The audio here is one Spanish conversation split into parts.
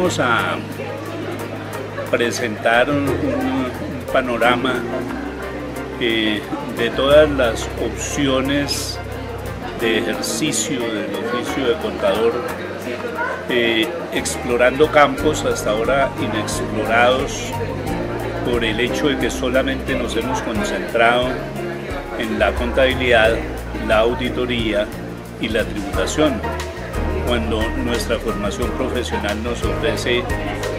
vamos a presentar un panorama de todas las opciones de ejercicio del oficio de contador, explorando campos hasta ahora inexplorados por el hecho de que solamente nos hemos concentrado en la contabilidad, la auditoría y la tributación, cuando nuestra formación profesional nos ofrece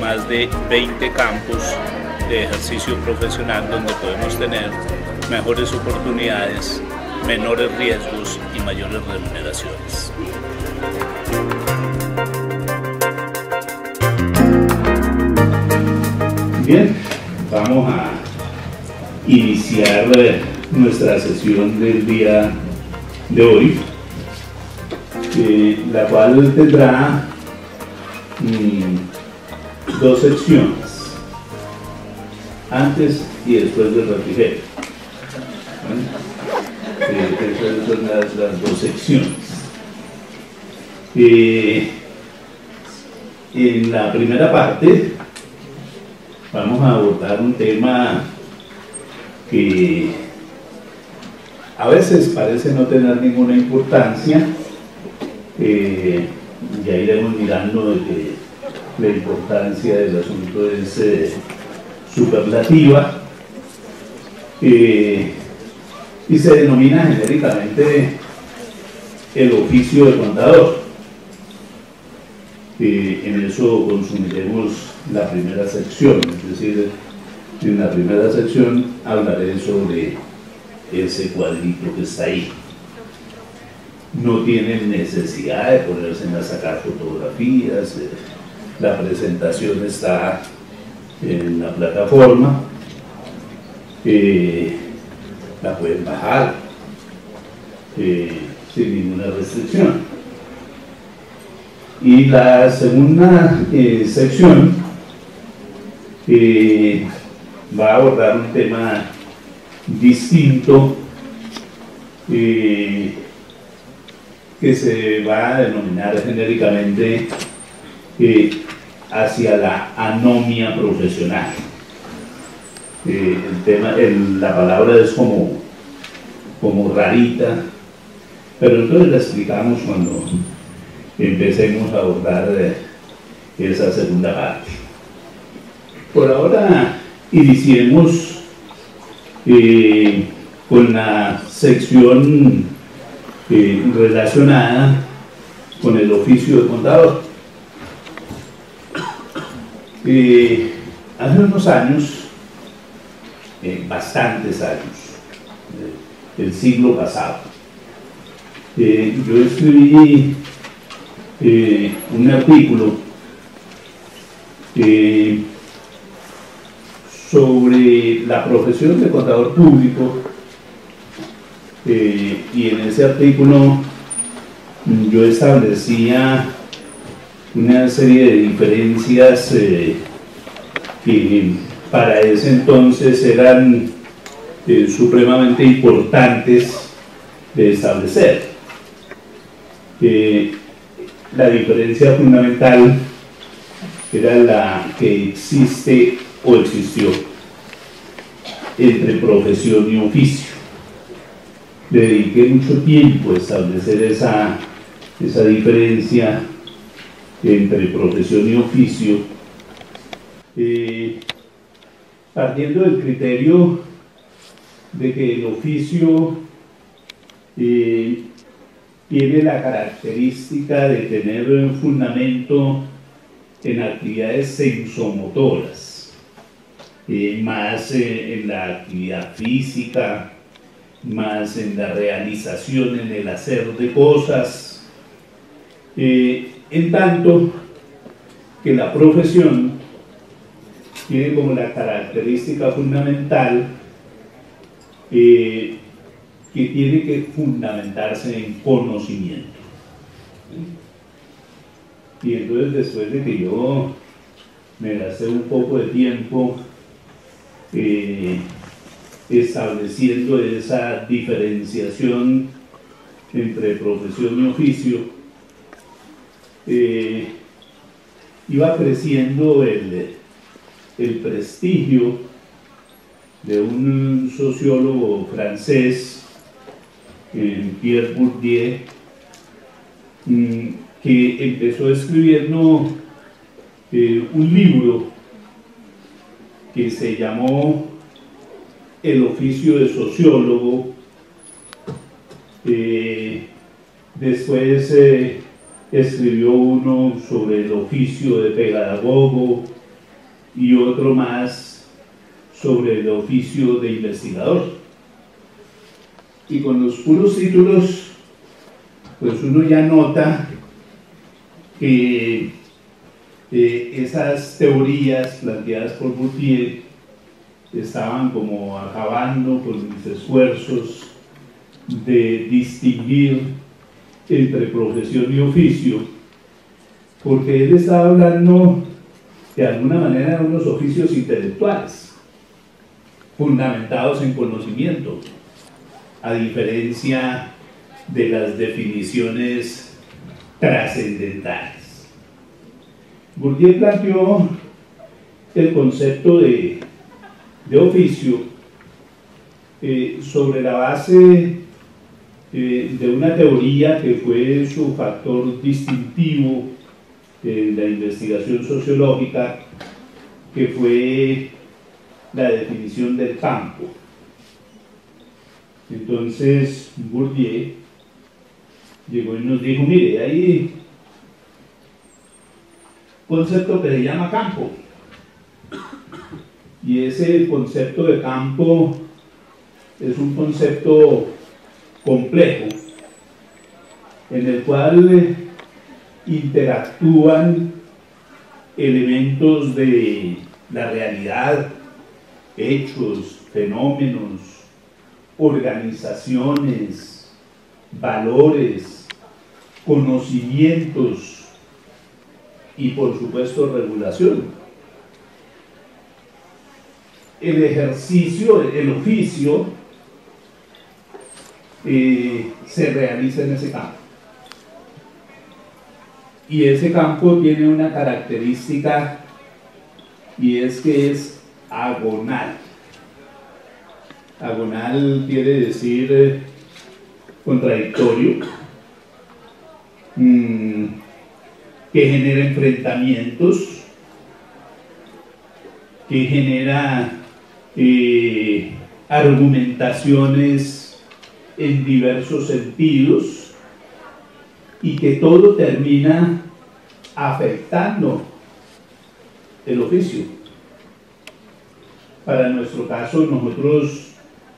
más de 20 campos de ejercicio profesional donde podemos tener mejores oportunidades, menores riesgos y mayores remuneraciones. Bien, vamos a iniciar nuestra sesión del día de hoy, la cual tendrá dos secciones, antes y después del refrigerio. Esas son las dos secciones. En la primera parte vamos a abordar un tema que a veces parece no tener ninguna importancia. Ya iremos mirando de que la importancia del asunto es superlativa, y se denomina genéricamente el oficio de contador. En eso consumiremos la primera sección, es decir, en la primera sección hablaré sobre ese cuadrito que está ahí. No tienen necesidad de ponerse a sacar fotografías, la presentación está en la plataforma, la pueden bajar sin ninguna restricción. Y la segunda sección va a abordar un tema distinto, que se va a denominar genéricamente hacia la anomia profesional. La palabra es como rarita, pero entonces la explicamos cuando empecemos a abordar esa segunda parte. Por ahora iniciemos con la sección relacionada con el oficio de contador. Hace unos años, bastantes años, el siglo pasado, yo escribí un artículo sobre la profesión de contador público, y en ese artículo yo establecía una serie de diferencias que para ese entonces eran supremamente importantes de establecer. La diferencia fundamental era la que existe o existió entre profesión y oficio. Le dediqué mucho tiempo a establecer esa diferencia entre profesión y oficio, partiendo del criterio de que el oficio tiene la característica de tener un fundamento en actividades sensomotoras, más en la actividad física, más en la realización, en el hacer de cosas, en tanto que la profesión tiene como la característica fundamental que tiene que fundamentarse en conocimiento. Y entonces, después de que yo me gasté un poco de tiempo estableciendo esa diferenciación entre profesión y oficio, iba creciendo el prestigio de un sociólogo francés, Pierre Bourdieu, que empezó escribiendo un libro que se llamó El oficio de sociólogo. Después escribió uno sobre el oficio de pedagogo y otro más sobre el oficio de investigador. Y con los puros títulos, pues uno ya nota que esas teorías planteadas por Bourdieu estaban como acabando con mis esfuerzos de distinguir entre profesión y oficio, porque él estaba hablando de alguna manera de unos oficios intelectuales fundamentados en conocimiento, a diferencia de las definiciones trascendentales. Bourdieu planteó el concepto de oficio sobre la base de una teoría que fue su factor distintivo en la investigación sociológica, que fue la definición del campo. Entonces Bourdieu llegó y nos dijo: mire, hay un concepto que se llama campo, y ese concepto de campo es un concepto complejo en el cual interactúan elementos de la realidad, hechos, fenómenos, organizaciones, valores, conocimientos y, por supuesto, regulación. El ejercicio, el oficio, se realiza en ese campo. Y ese campo tiene una característica, y es que es agonal. Agonal quiere decir contradictorio, que genera enfrentamientos, que genera argumentaciones en diversos sentidos, y que todo termina afectando el oficio. Para nuestro caso, nosotros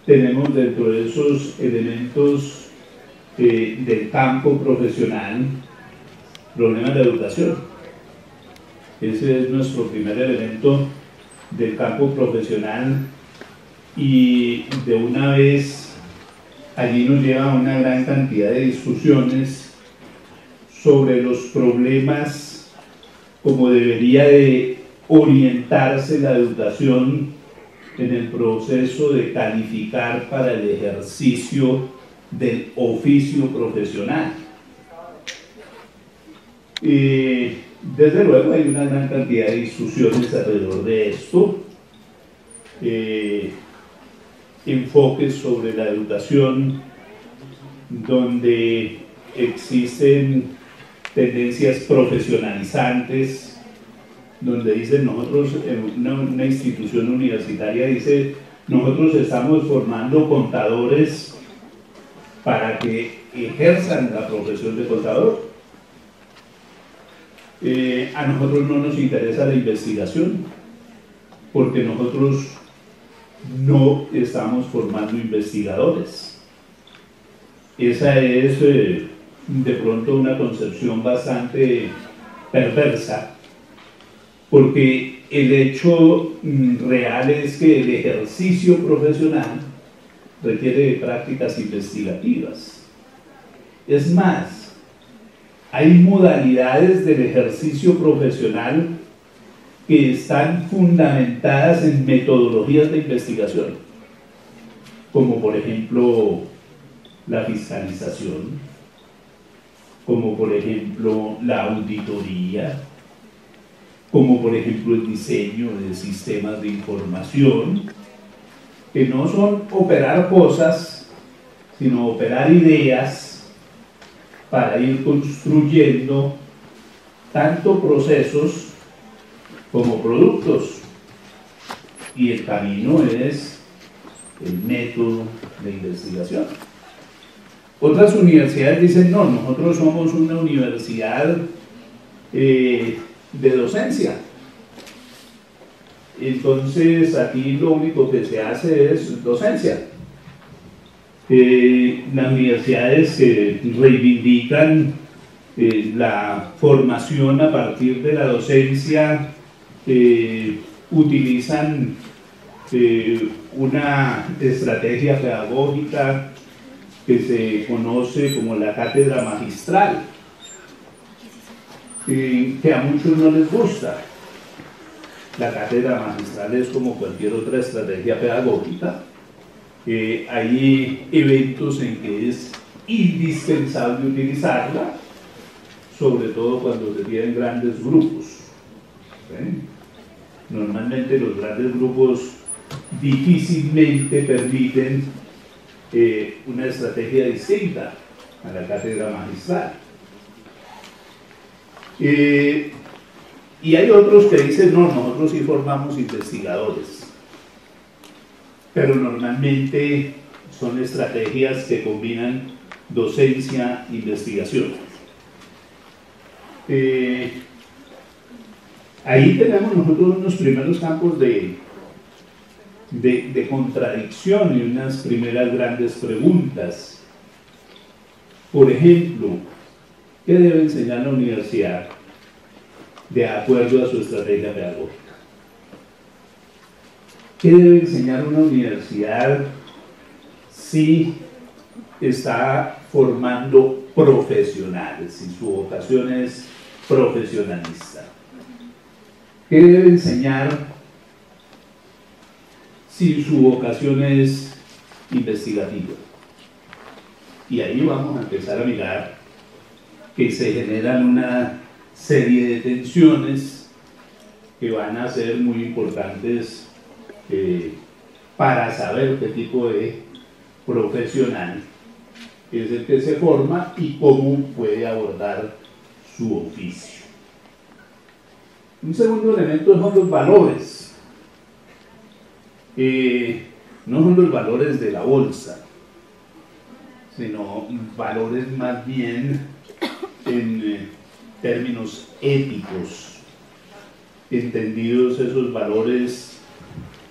tenemos dentro de esos elementos del campo profesional problemas de educación. Ese es nuestro primer elemento del campo profesional, y de una vez allí nos lleva a una gran cantidad de discusiones sobre los problemas, como debería de orientarse la educación en el proceso de calificar para el ejercicio del oficio profesional. Desde luego hay una gran cantidad de discusiones alrededor de esto, enfoques sobre la educación donde existen tendencias profesionalizantes, donde dicen nosotros, una institución universitaria dice: nosotros estamos formando contadores para que ejerzan la profesión de contador. A nosotros no nos interesa la investigación, porque nosotros no estamos formando investigadores. Esa es de pronto una concepción bastante perversa, porque el hecho real es que el ejercicio profesional requiere de prácticas investigativas. Es más, hay modalidades del ejercicio profesional que están fundamentadas en metodologías de investigación, como por ejemplo la fiscalización, como por ejemplo la auditoría, como por ejemplo el diseño de sistemas de información, que no son operar cosas, sino operar ideas para ir construyendo tanto procesos como productos. Y el camino es el método de investigación. Otras universidades dicen, no, nosotros somos una universidad de docencia. Entonces aquí lo único que se hace es docencia. Las universidades reivindican la formación a partir de la docencia, utilizan una estrategia pedagógica que se conoce como la cátedra magistral, que a muchos no les gusta. La cátedra magistral es como cualquier otra estrategia pedagógica. Hay eventos en que es indispensable utilizarla, sobre todo cuando se tienen grandes grupos. ¿Sí? Normalmente los grandes grupos difícilmente permiten una estrategia distinta a la cátedra magistral. Y hay otros que dicen, no, nosotros sí formamos investigadores, pero normalmente son estrategias que combinan docencia e investigación. Ahí tenemos nosotros unos primeros campos de contradicción y unas primeras grandes preguntas. Por ejemplo, ¿qué debe enseñar la universidad de acuerdo a su estrategia pedagógica? ¿Qué debe enseñar una universidad si está formando profesionales, si su vocación es profesionalista? ¿Qué debe enseñar si su vocación es investigativa? Y ahí vamos a empezar a mirar que se generan una serie de tensiones que van a ser muy importantes para saber qué tipo de profesional es el que se forma y cómo puede abordar su oficio. Un segundo elemento son los valores. No son los valores de la bolsa, sino valores más bien en términos éticos, entendidos esos valores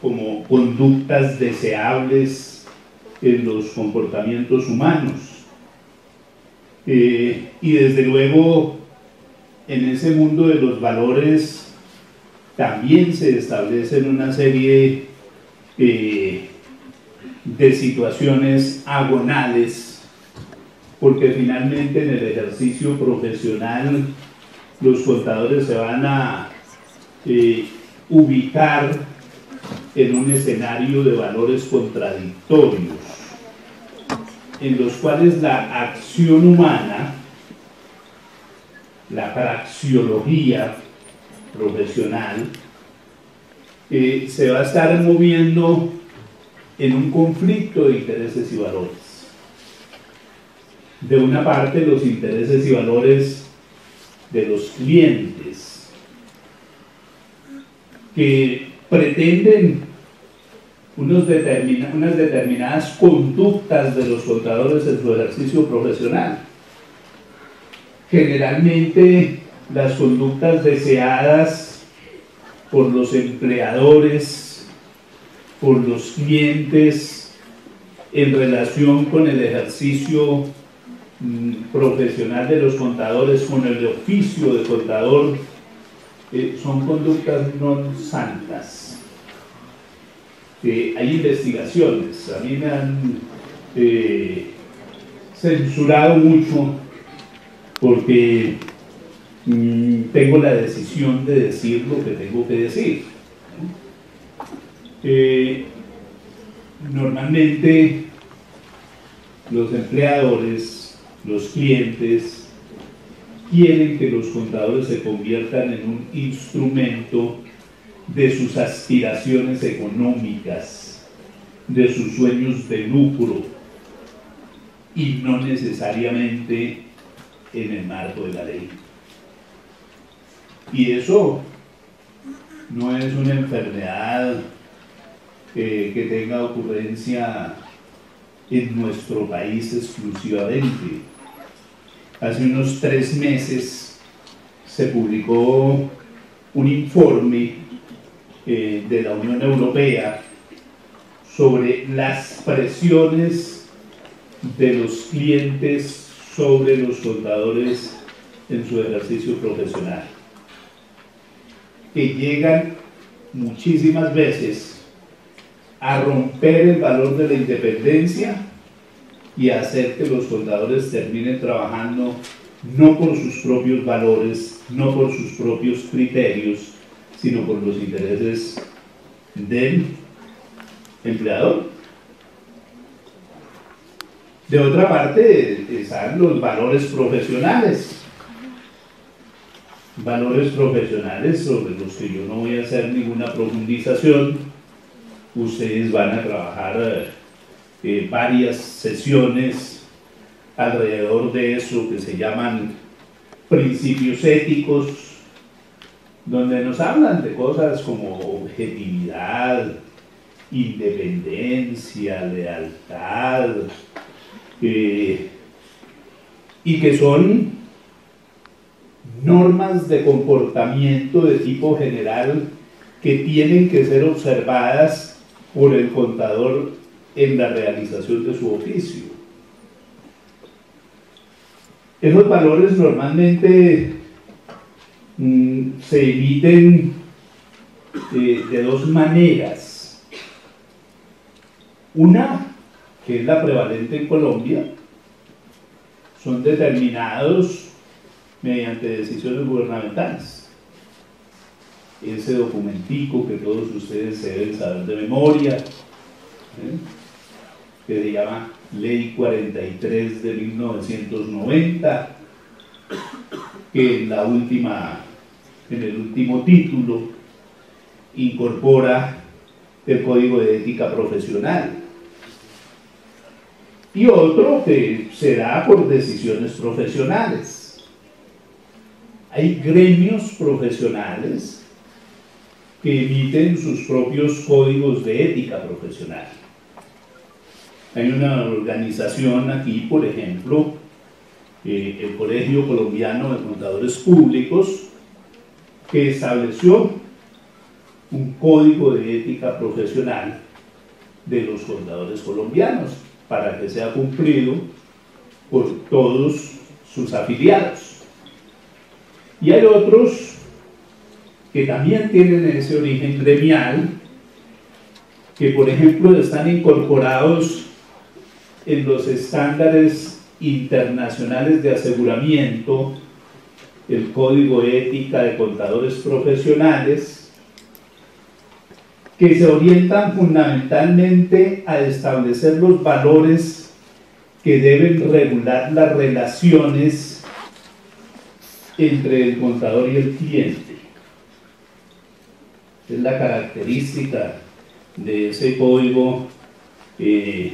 como conductas deseables en los comportamientos humanos. Y desde luego, en ese mundo de los valores también se establecen una serie de situaciones agonales, porque finalmente en el ejercicio profesional los contadores se van a ubicar en un escenario de valores contradictorios, en los cuales la acción humana, la praxeología profesional, se va a estar moviendo en un conflicto de intereses y valores. De una parte, los intereses y valores de los clientes, que pretenden unas determinadas conductas de los contadores en su ejercicio profesional. Generalmente, las conductas deseadas por los empleadores, por los clientes, en relación con el ejercicio profesional de los contadores, con el oficio de contador, son conductas no santas. Hay investigaciones, a mí me han censurado mucho porque tengo la decisión de decir lo que tengo que decir. Normalmente los empleadores, los clientes, quieren que los contadores se conviertan en un instrumento de sus aspiraciones económicas, de sus sueños de lucro, y no necesariamente en el marco de la ley. Y eso no es una enfermedad que tenga ocurrencia en nuestro país exclusivamente. Hace unos 3 meses se publicó un informe de la Unión Europea sobre las presiones de los clientes sobre los contadores en su ejercicio profesional, que llegan muchísimas veces a romper el valor de la independencia y a hacer que los contadores terminen trabajando no por sus propios valores, no por sus propios criterios, sino por los intereses del empleador. De otra parte están los valores profesionales sobre los que yo no voy a hacer ninguna profundización. Ustedes van a trabajar varias sesiones alrededor de eso que se llaman principios éticos, donde nos hablan de cosas como objetividad, independencia, lealtad, y que son normas de comportamiento de tipo general que tienen que ser observadas por el contador en la realización de su oficio. Esos valores normalmente se emiten de 2 maneras. Una, que es la prevalente en Colombia, son determinados mediante decisiones gubernamentales. Ese documentico que todos ustedes se deben saber de memoria, que se llama Ley 43 de 1990, que en el último título incorpora el Código de Ética Profesional, y otro que se da por decisiones profesionales. Hay gremios profesionales que emiten sus propios códigos de ética profesional. Hay una organización aquí, por ejemplo, el Colegio Colombiano de Contadores Públicos, que estableció un código de ética profesional de los contadores colombianos para que sea cumplido por todos sus afiliados. Y hay otros que también tienen ese origen gremial, que por ejemplo están incorporados en los estándares internacionales de aseguramiento, el Código de Ética de Contadores Profesionales, que se orientan fundamentalmente a establecer los valores que deben regular las relaciones entre el contador y el cliente. Es la característica de ese código de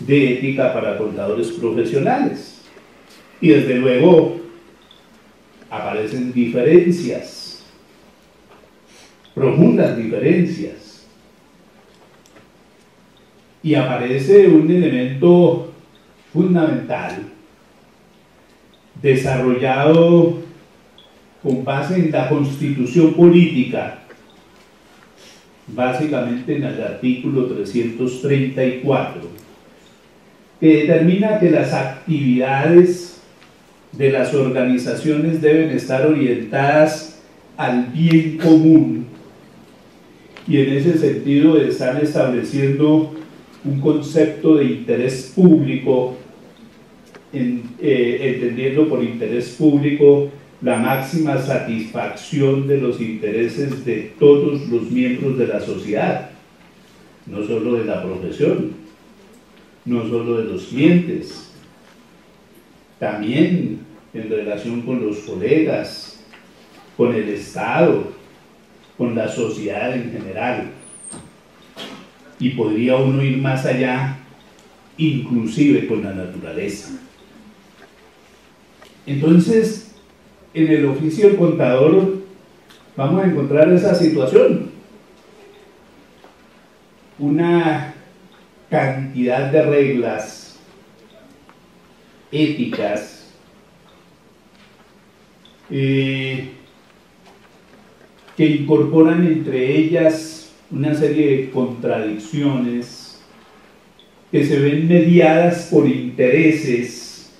ética para contadores profesionales. Y desde luego aparecen diferencias, profundas diferencias, y aparece un elemento fundamental desarrollado con base en la Constitución Política, básicamente en el artículo 334, que determina que las actividades de las organizaciones deben estar orientadas al bien común, y en ese sentido están estableciendo un concepto de interés público, entendiendo por interés público la máxima satisfacción de los intereses de todos los miembros de la sociedad, no solo de la profesión, no solo de los clientes, también en relación con los colegas, con el Estado, con la sociedad en general. Y podría uno ir más allá, inclusive con la naturaleza. Entonces, en el oficio del contador vamos a encontrar esa situación. Una cantidad de reglas éticas que incorporan entre ellas una serie de contradicciones que se ven mediadas por intereses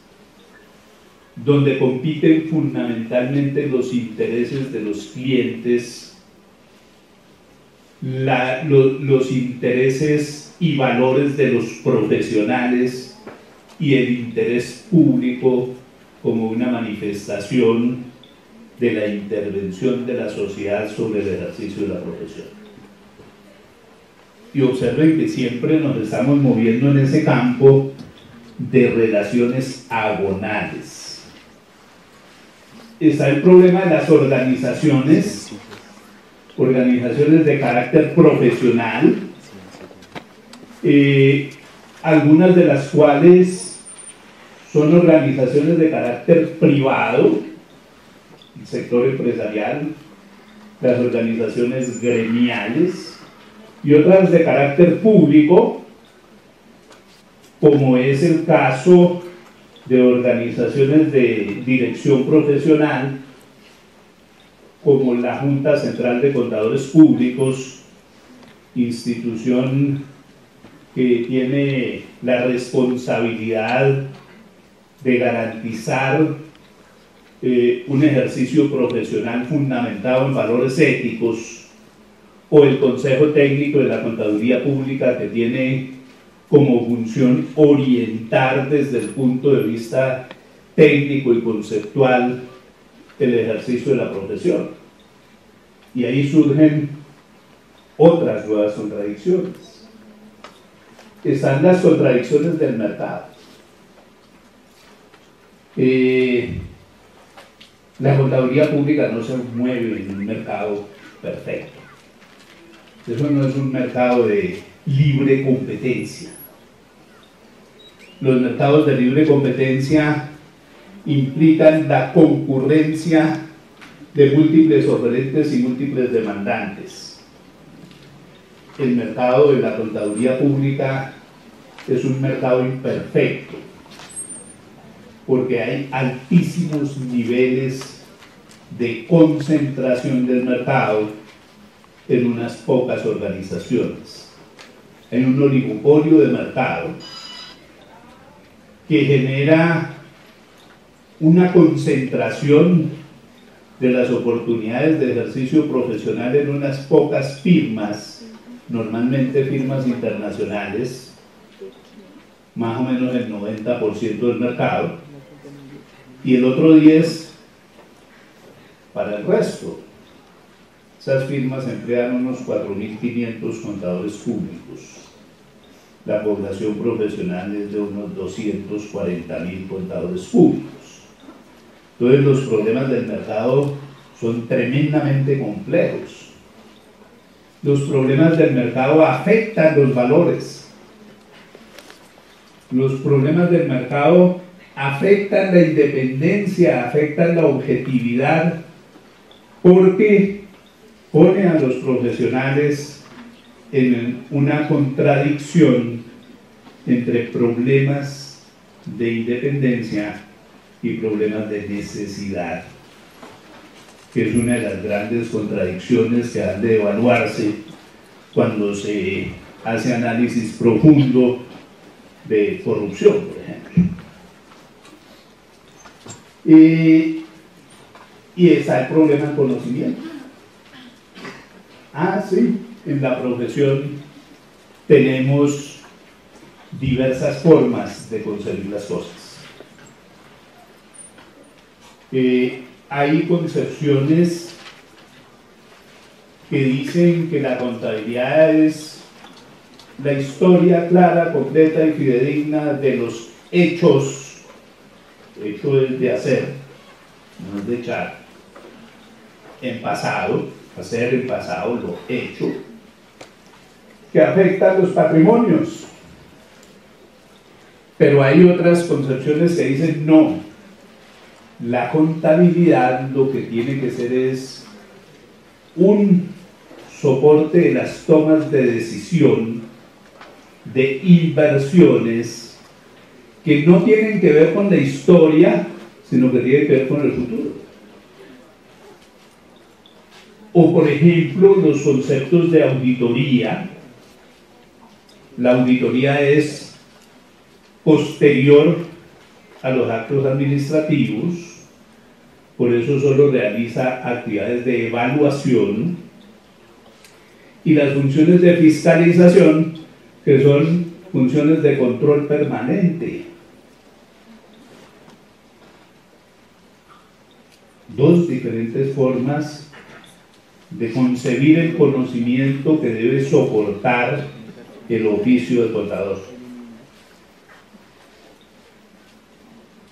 donde compiten fundamentalmente los intereses de los clientes, los intereses y valores de los profesionales y el interés público como una manifestación de la intervención de la sociedad sobre el ejercicio de la profesión. Y observen que siempre nos estamos moviendo en ese campo de relaciones agonales. Está el problema de las organizaciones de carácter profesional, algunas de las cuales son organizaciones de carácter privado, el sector empresarial, las organizaciones gremiales, y otras de carácter público, como es el caso de organizaciones de dirección profesional, como la Junta Central de Contadores Públicos, institución que tiene la responsabilidad de garantizar un ejercicio profesional fundamentado en valores éticos, o el Consejo Técnico de la Contaduría Pública, que tiene como función orientar desde el punto de vista técnico y conceptual el ejercicio de la profesión. Y ahí surgen otras nuevas contradicciones. Están las contradicciones del mercado. La contaduría pública no se mueve en un mercado perfecto. Eso no es un mercado de libre competencia. Los mercados de libre competencia implican la concurrencia de múltiples oferentes y múltiples demandantes. El mercado de la contaduría pública es un mercado imperfecto, porque hay altísimos niveles de concentración del mercado en unas pocas organizaciones. Hay un oligopolio de mercado que genera una concentración de las oportunidades de ejercicio profesional en unas pocas firmas, normalmente firmas internacionales, más o menos el 90% del mercado, y el otro 10% para el resto. Esas firmas emplean unos 4.500 contadores públicos. La población profesional es de unos 240.000 contadores públicos. Entonces los problemas del mercado son tremendamente complejos. Los problemas del mercado afectan los valores. Los problemas del mercado afectan la independencia, afectan la objetividad, porque pone a los profesionales en una contradicción entre problemas de independencia y problemas de necesidad, que es una de las grandes contradicciones que han de evaluarse cuando se hace análisis profundo de corrupción, por ejemplo. Y está el problema del conocimiento. Sí, en la profesión tenemos diversas formas de concebir las cosas. Hay concepciones que dicen que la contabilidad es la historia clara, completa y fidedigna de los hechos, hecho es de hacer, no es de echar, en pasado, hacer en pasado lo hecho, que afecta a los patrimonios. Pero hay otras concepciones que dicen no, la contabilidad lo que tiene que ser es un soporte de las tomas de decisión de inversiones que no tienen que ver con la historia, sino que tienen que ver con el futuro. O por ejemplo, los conceptos de auditoría. La auditoría es posterior a los actos administrativos, por eso solo realiza actividades de evaluación, y las funciones de fiscalización, que son funciones de control permanente. Dos diferentes formas de concebir el conocimiento que debe soportar el oficio del contador.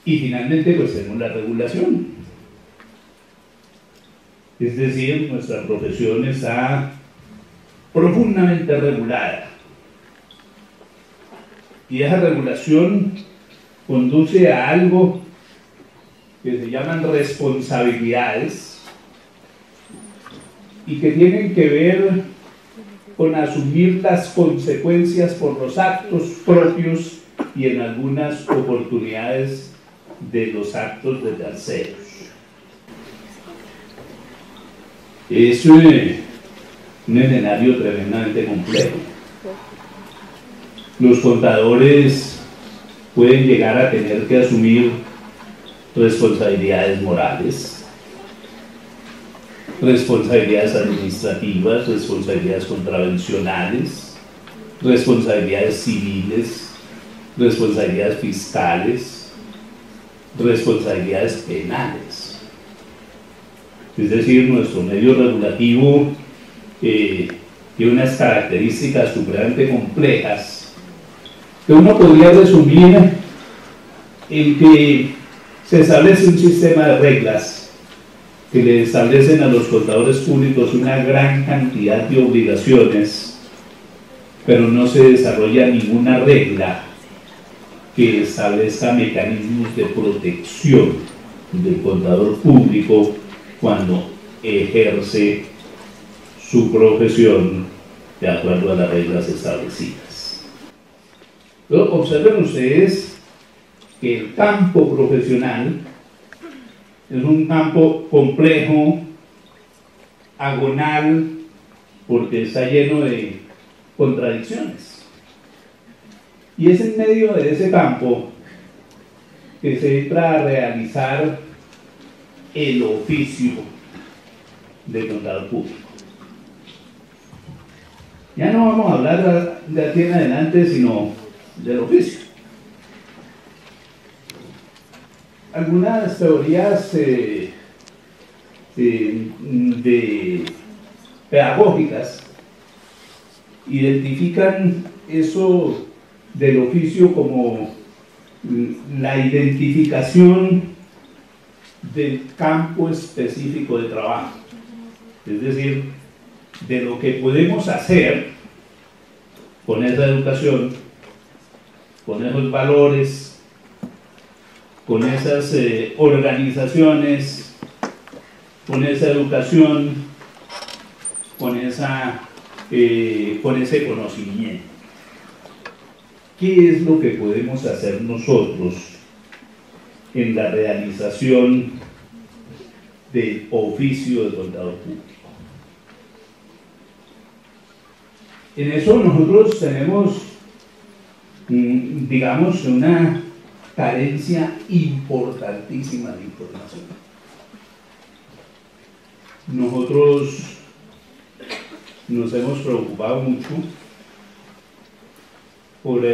Y finalmente pues tenemos la regulación. Es decir, nuestra profesión está profundamente regulada. Y esa regulación conduce a algo que se llaman responsabilidades y que tienen que ver con asumir las consecuencias por los actos propios y en algunas oportunidades de los actos de terceros. Es un escenario tremendamente complejo. Los contadores pueden llegar a tener que asumir responsabilidades morales, responsabilidades administrativas, responsabilidades contravencionales, responsabilidades civiles, responsabilidades fiscales, responsabilidades penales. Es decir, nuestro medio regulativo tiene unas características supremamente complejas que uno podría resumir en que se establece un sistema de reglas que le establecen a los contadores públicos una gran cantidad de obligaciones, pero no se desarrolla ninguna regla que establezca mecanismos de protección del contador público cuando ejerce su profesión de acuerdo a las reglas establecidas. Pero observen ustedes que el campo profesional es un campo complejo, agonal, porque está lleno de contradicciones. Y es en medio de ese campo que se entra a realizar el oficio de contador público. Ya no vamos a hablar de aquí en adelante, sino del oficio. Algunas teorías pedagógicas identifican eso del oficio como la identificación del campo específico de trabajo, es decir, de lo que podemos hacer con esa educación, con esos valores, con esas organizaciones, con esa educación, con ese conocimiento. ¿Qué es lo que podemos hacer nosotros en la realización del oficio de contador público? En eso nosotros tenemos, digamos, una carencia importantísima de información. Nosotros nos hemos preocupado mucho por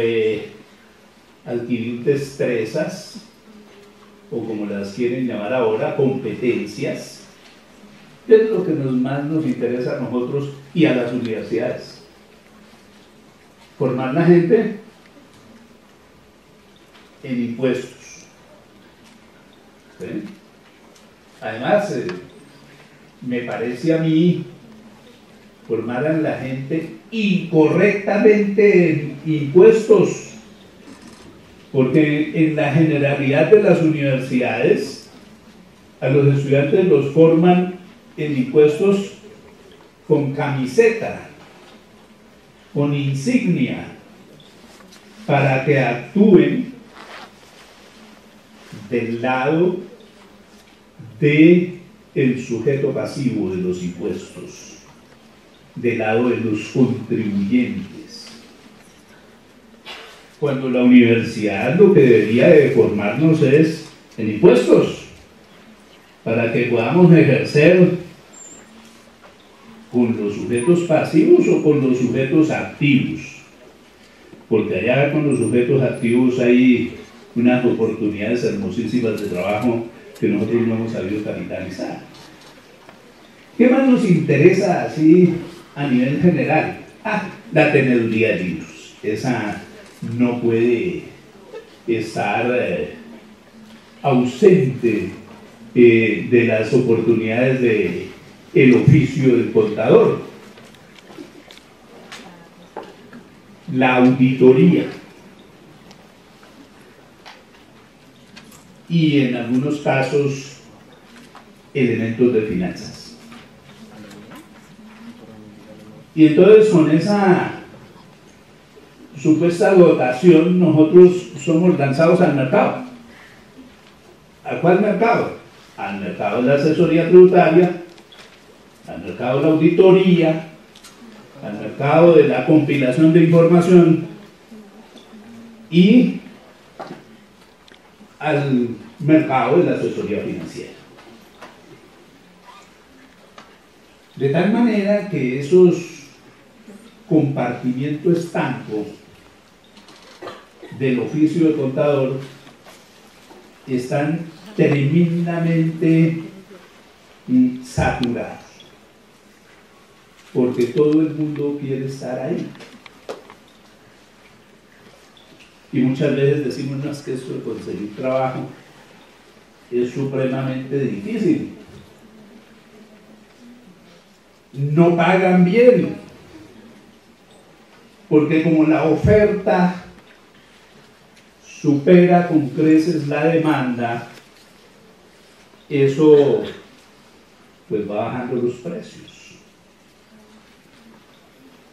adquirir destrezas, o como las quieren llamar ahora, competencias, que es lo que más nos interesa a nosotros y a las universidades. Formar la gente en impuestos, ¿sí? Además, me parece a mí formar a la gente incorrectamente en impuestos, porque en la generalidad de las universidades a los estudiantes los forman en impuestos con camiseta, con insignia, para que actúen del lado del sujeto pasivo de los impuestos, del lado de los contribuyentes. Cuando la universidad lo que debería de formarnos es en impuestos, para que podamos ejercer con los sujetos pasivos o con los sujetos activos, porque allá con los sujetos activos hay unas oportunidades hermosísimas de trabajo que nosotros no hemos sabido capitalizar. ¿Qué más nos interesa así a nivel general? La teneduría de libros. Esa no puede estar ausente de las oportunidades del oficio del contador. La auditoría. Y en algunos casos, elementos de finanzas. Y entonces con esa supuesta dotación nosotros somos lanzados al mercado. ¿A cuál mercado? Al mercado de la asesoría tributaria, al mercado de la auditoría, al mercado de la compilación de información y al mercado de la asesoría financiera. De tal manera que esos compartimientos estancos del oficio de contador están tremendamente saturados, porque todo el mundo quiere estar ahí. Y muchas veces decimos, no, es que esto de conseguir trabajo es supremamente difícil. No pagan bien, porque como la oferta supera con creces la demanda, eso pues va bajando los precios.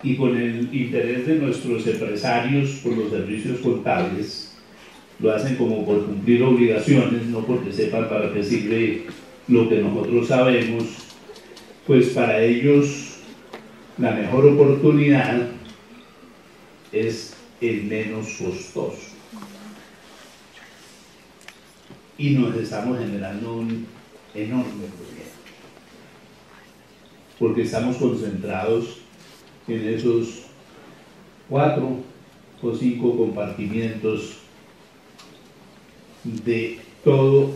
Y con el interés de nuestros empresarios por los servicios contables, lo hacen como por cumplir obligaciones, no porque sepan para qué sirve lo que nosotros sabemos, pues para ellos la mejor oportunidad es el menos costoso. Y nos estamos generando un enorme problema, porque estamos concentrados en esos 4 o 5 compartimientos de todo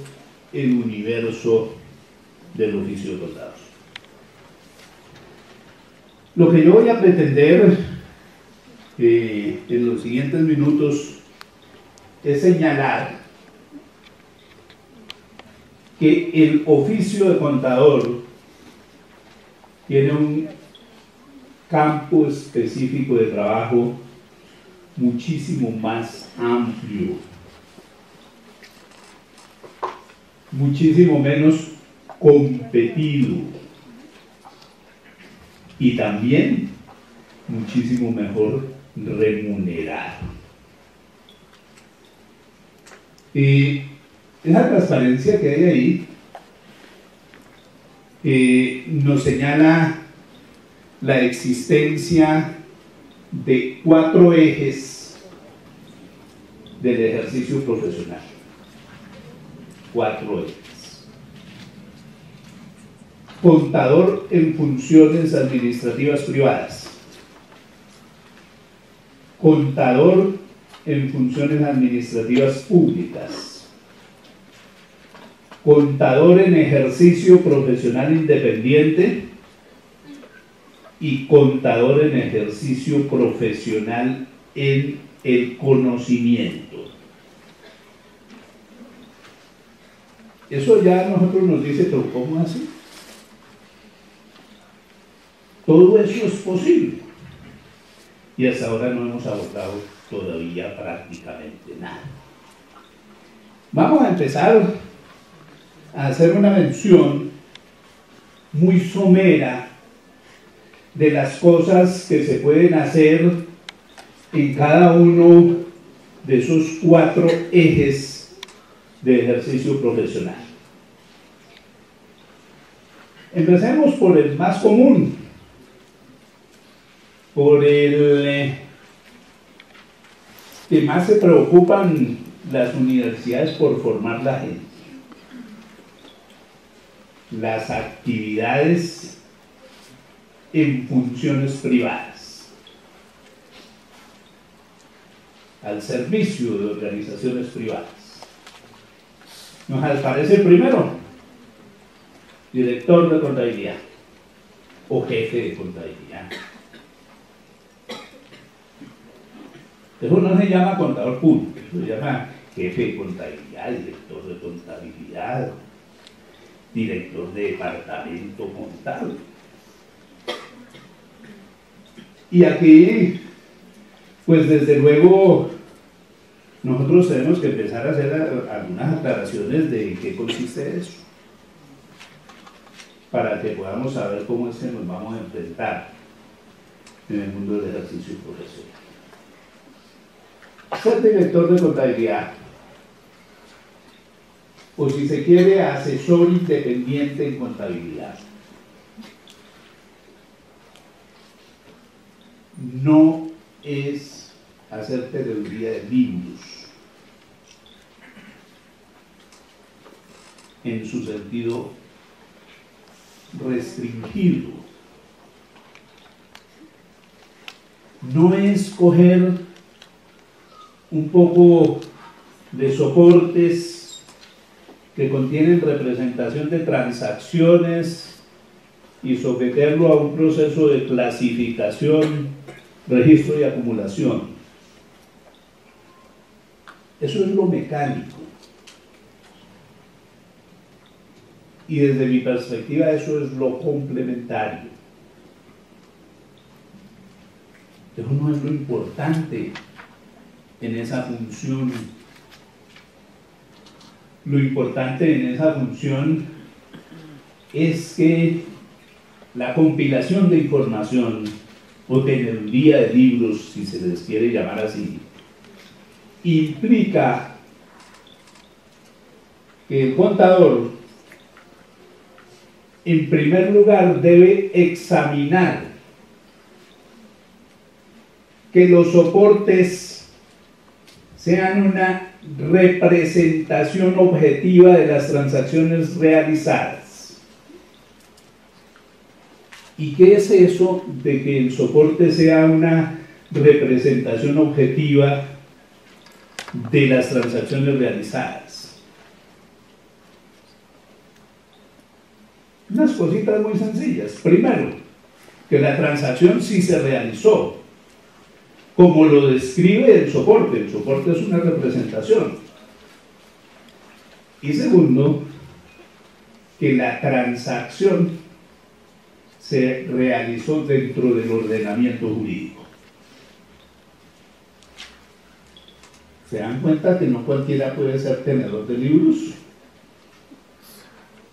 el universo del oficio de contador. Lo que yo voy a pretender en los siguientes minutos es señalar que el oficio de contador tiene un campo específico de trabajo muchísimo más amplio, muchísimo menos competido y también muchísimo mejor remunerado. Y esa transparencia que hay ahí nos señala la existencia de 4 ejes del ejercicio profesional. 4 ejes. Contador en funciones administrativas privadas. Contador en funciones administrativas públicas. Contador en ejercicio profesional independiente y contador en ejercicio profesional en el conocimiento. Eso ya a nosotros nos dice, pero ¿cómo así? Todo eso es posible. Y hasta ahora no hemos abordado todavía prácticamente nada. Vamos a empezar a hacer una mención muy somera de las cosas que se pueden hacer en cada uno de esos 4 ejes de ejercicio profesional. Empecemos por el más común, por el que más se preocupan las universidades por formar la gente. Las actividades en funciones privadas, al servicio de organizaciones privadas. Nos aparece primero director de contabilidad o jefe de contabilidad. Eso no se llama contador público, eso se llama jefe de contabilidad, director de contabilidad, director de departamento contable. Y aquí, pues desde luego, nosotros tenemos que empezar a hacer algunas aclaraciones de en qué consiste eso, para que podamos saber cómo es que nos vamos a enfrentar en el mundo del ejercicio profesional. Ser director de contabilidad, o si se quiere, asesor independiente en contabilidad, no es hacer teoría de libros en su sentido restringido. No es coger un poco de soportes que contienen representación de transacciones y someterlo a un proceso de clasificación, registro y acumulación. Eso es lo mecánico. Y desde mi perspectiva eso es lo complementario. Eso no es lo importante en esa función. Lo importante en esa función es que la compilación de información o teoría de libros, si se les quiere llamar así, implica que el contador en primer lugar debe examinar que los soportes sean una representación objetiva de las transacciones realizadas. ¿Y qué es eso de que el soporte sea una representación objetiva de las transacciones realizadas? Unas cositas muy sencillas. Primero, que la transacción sí se realizó, como lo describe el soporte. El soporte es una representación. Y segundo, que la transacción se realizó dentro del ordenamiento jurídico. ¿Se dan cuenta que no cualquiera puede ser tenedor de libros?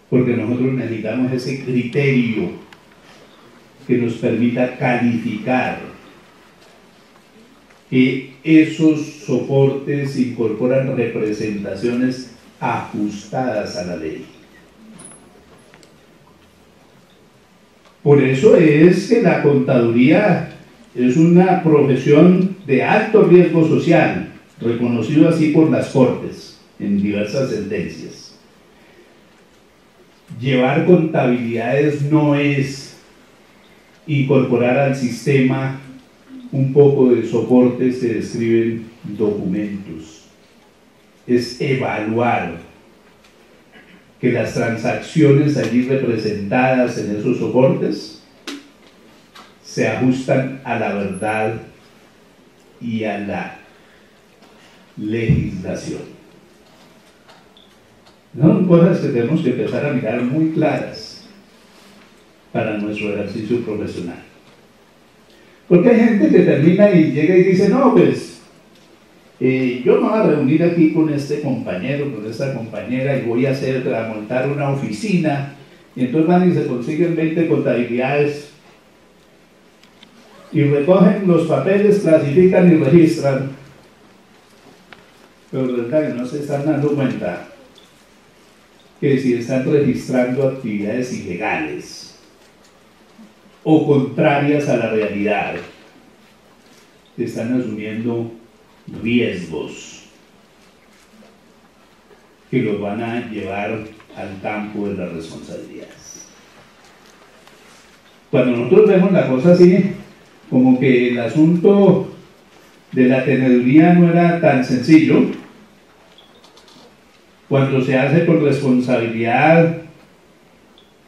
Porque nosotros necesitamos ese criterio que nos permita calificar que esos soportes incorporan representaciones ajustadas a la ley. Por eso es que la contaduría es una profesión de alto riesgo social, reconocido así por las Cortes en diversas sentencias. Llevar contabilidades no es incorporar al sistema un poco de soportes que describen documentos, es evaluar que las transacciones allí representadas en esos soportes se ajustan a la verdad y a la legislación. Son cosas que tenemos que empezar a mirar muy claras para nuestro ejercicio profesional. Porque hay gente que termina y llega y dice, no, pues, yo me voy a reunir aquí con este compañero, con esta compañera, y voy a montar una oficina, y entonces van y se consiguen 20 contabilidades, y recogen los papeles, clasifican y registran. Pero resulta que no se están dando cuenta que si están registrando actividades ilegales o contrarias a la realidad, están asumiendo riesgos que los van a llevar al campo de las responsabilidades. Cuando nosotros vemos la cosa así, como que el asunto de la teneduría no era tan sencillo, cuando se hace con responsabilidad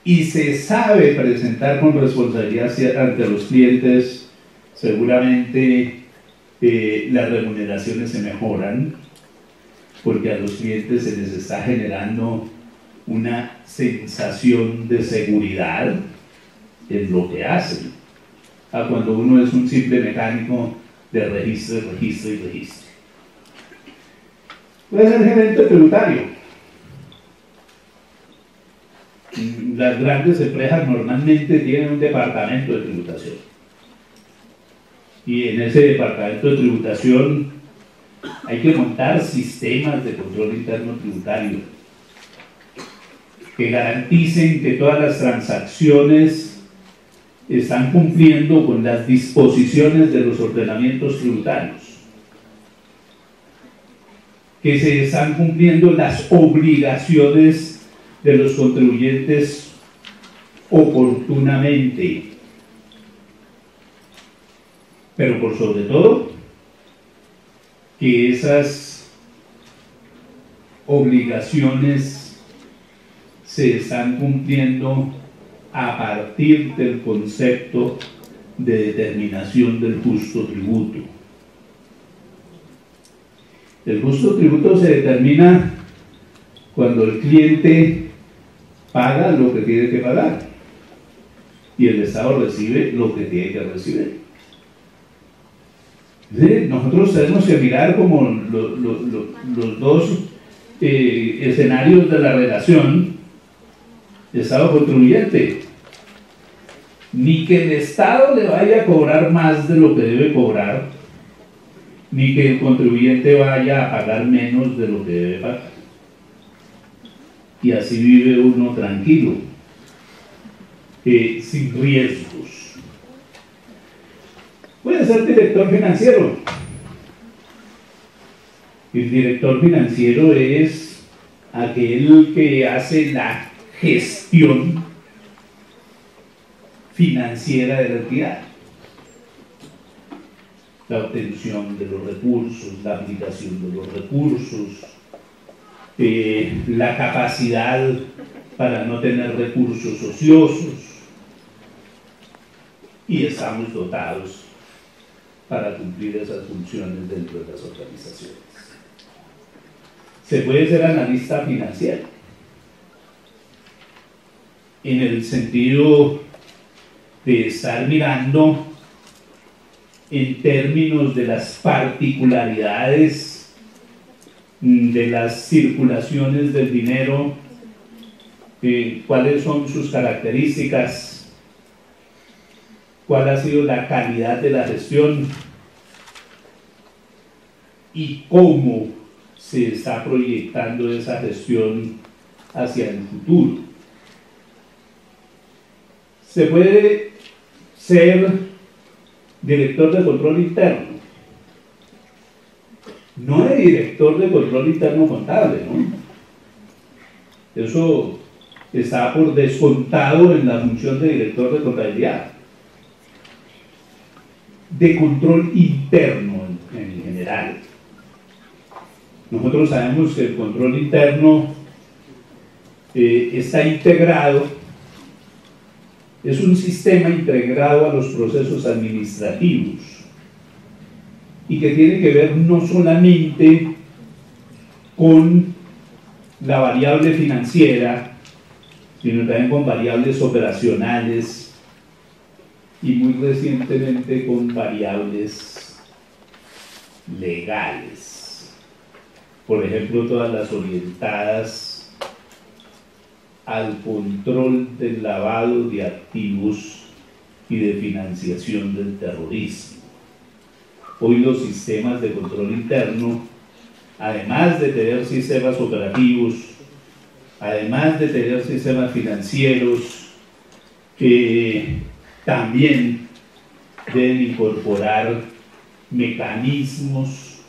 y se sabe presentar con responsabilidad ante los clientes, seguramente las remuneraciones se mejoran, porque a los clientes se les está generando una sensación de seguridad en lo que hacen, a cuando uno es un simple mecánico de registro, registro y registro. Puede ser gerente tributario. Las grandes empresas normalmente tienen un departamento de tributación, y en ese departamento de tributación hay que montar sistemas de control interno tributario que garanticen que todas las transacciones están cumpliendo con las disposiciones de los ordenamientos tributarios, que se están cumpliendo las obligaciones de los contribuyentes oportunamente, pero por sobre todo que esas obligaciones se están cumpliendo a partir del concepto de determinación del justo tributo. El justo tributo se determina cuando el cliente paga lo que tiene que pagar y el Estado recibe lo que tiene que recibir. ¿Sí? Nosotros tenemos que mirar como los dos escenarios de la relación Estado-contribuyente. Ni que el Estado le vaya a cobrar más de lo que debe cobrar, ni que el contribuyente vaya a pagar menos de lo que debe pagar. Y así vive uno tranquilo, sin riesgos. Puede ser director financiero. El director financiero es aquel que hace la gestión financiera de la entidad. La obtención de los recursos, la aplicación de los recursos, la capacidad para no tener recursos ociosos, y estamos dotados para cumplir esas funciones dentro de las organizaciones. Se puede ser analista financiero en el sentido de estar mirando en términos de las particularidades de las circulaciones del dinero, cuáles son sus características, cuál ha sido la calidad de la gestión y cómo se está proyectando esa gestión hacia el futuro. Se puede ser director de control interno, no de director de control interno contable, ¿no? Eso está por descontado en la función de director de contabilidad. De control interno en general. Nosotros sabemos que el control interno está integrado, es un sistema integrado a los procesos administrativos y que tiene que ver no solamente con la variable financiera, sino también con variables operacionales y muy recientemente con variables legales. Por ejemplo, todas las orientadas al control del lavado de activos y de financiación del terrorismo. Hoy los sistemas de control interno, además de tener sistemas operativos, además de tener sistemas financieros, también deben incorporar mecanismos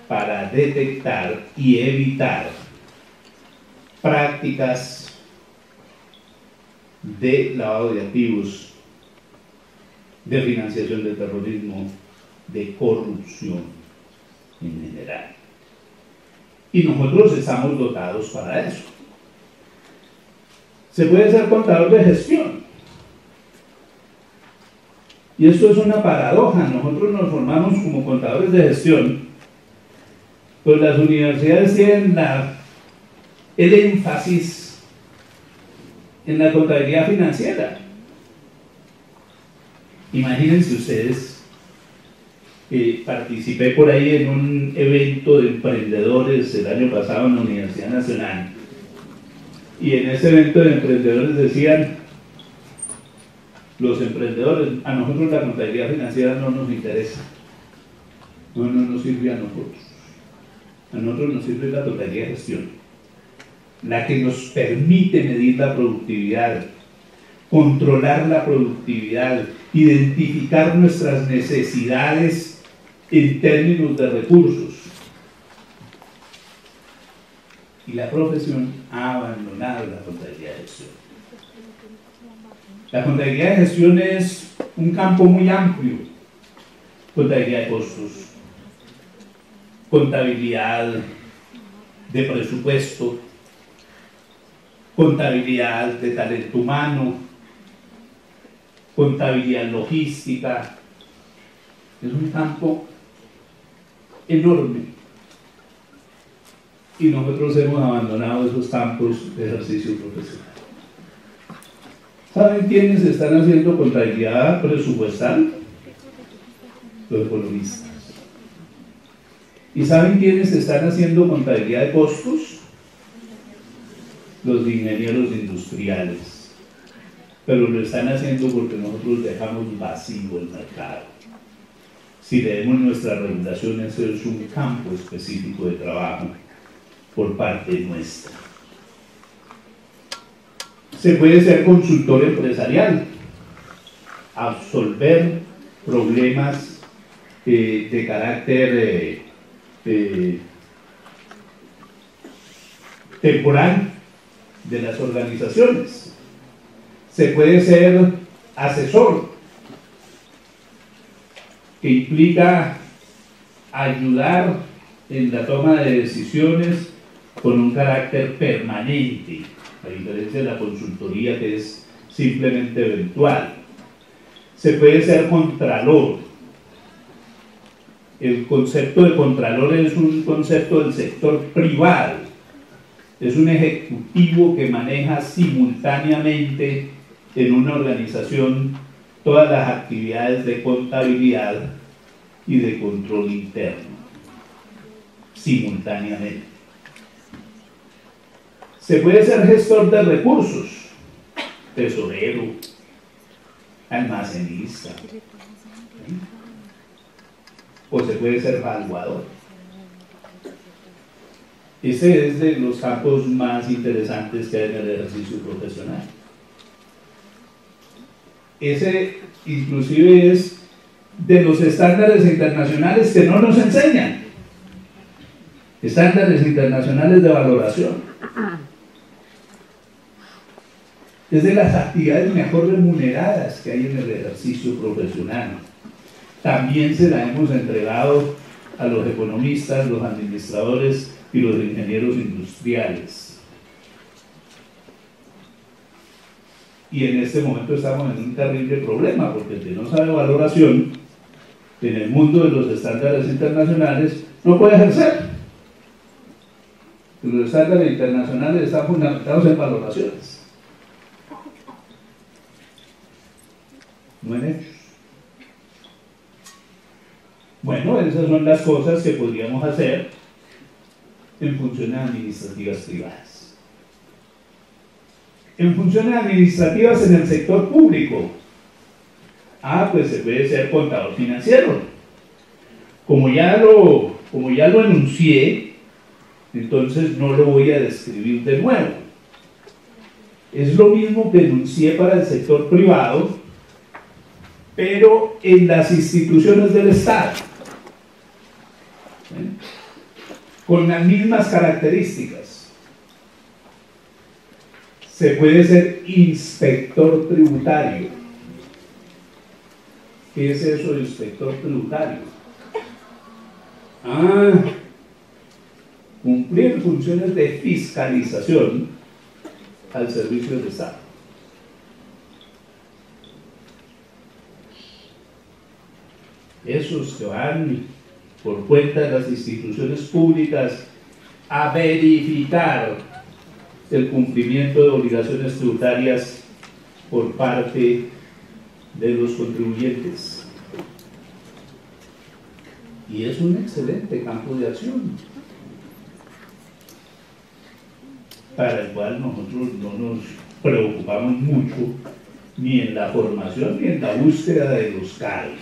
para detectar y evitar prácticas de lavado de activos, de financiación del terrorismo, de corrupción en general. Y nosotros estamos dotados para eso. Se puede ser contador de gestión. Y esto es una paradoja. Nosotros nos formamos como contadores de gestión, pues las universidades tienen el énfasis en la contabilidad financiera. Imagínense ustedes, participé por ahí en un evento de emprendedores el año pasado en la Universidad Nacional, y en ese evento de emprendedores decían los emprendedores: a nosotros la contabilidad financiera no nos interesa, no nos sirve a nosotros nos sirve la contabilidad de gestión, la que nos permite medir la productividad, controlar la productividad, identificar nuestras necesidades en términos de recursos. Y la profesión ha abandonado la contabilidad de gestión. La contabilidad de gestión es un campo muy amplio: contabilidad de costos, contabilidad de presupuesto, contabilidad de talento humano, contabilidad logística. Es un campo enorme y nosotros hemos abandonado esos campos de ejercicio profesional. ¿Saben quiénes están haciendo contabilidad presupuestal? Los economistas. ¿Y saben quiénes están haciendo contabilidad de costos? Los ingenieros industriales. Pero lo están haciendo porque nosotros dejamos vacío el mercado. Si leemos nuestra regulación, eso es un campo específico de trabajo por parte nuestra. Se puede ser consultor empresarial, absolver problemas de carácter temporal de las organizaciones. Se puede ser asesor, que implica ayudar en la toma de decisiones con un carácter permanente, a diferencia de la consultoría, que es simplemente eventual. Se puede ser contralor. El concepto de contralor es un concepto del sector privado. Es un ejecutivo que maneja simultáneamente en una organización todas las actividades de contabilidad y de control interno, simultáneamente. Se puede ser gestor de recursos, tesorero, almacenista, ¿sí? O se puede ser evaluador. Ese es de los campos más interesantes que hay en el ejercicio profesional. Ese inclusive es de los estándares internacionales que no nos enseñan. Estándares internacionales de valoración. Es de las actividades mejor remuneradas que hay en el ejercicio profesional. También se la hemos entregado a los economistas, los administradores y los ingenieros industriales. Y en este momento estamos en un terrible problema, porque el que no sabe valoración en el mundo de los estándares internacionales no puede ejercer. Los estándares internacionales están fundamentados en valoraciones, no en hechos. Bueno, esas son las cosas que podríamos hacer en funciones administrativas privadas. En funciones administrativas en el sector público, pues se puede ser contador financiero. Como ya lo enuncié, entonces no lo voy a describir de nuevo. Es lo mismo que enuncié para el sector privado, pero en las instituciones del Estado, con las mismas características. Se puede ser inspector tributario. ¿Qué es eso de inspector tributario? Cumplir funciones de fiscalización al servicio del Estado. Esos que van por cuenta de las instituciones públicas a verificar el cumplimiento de obligaciones tributarias por parte de los contribuyentes. Y es un excelente campo de acción, para el cual nosotros no nos preocupamos mucho, ni en la formación ni en la búsqueda de los cargos.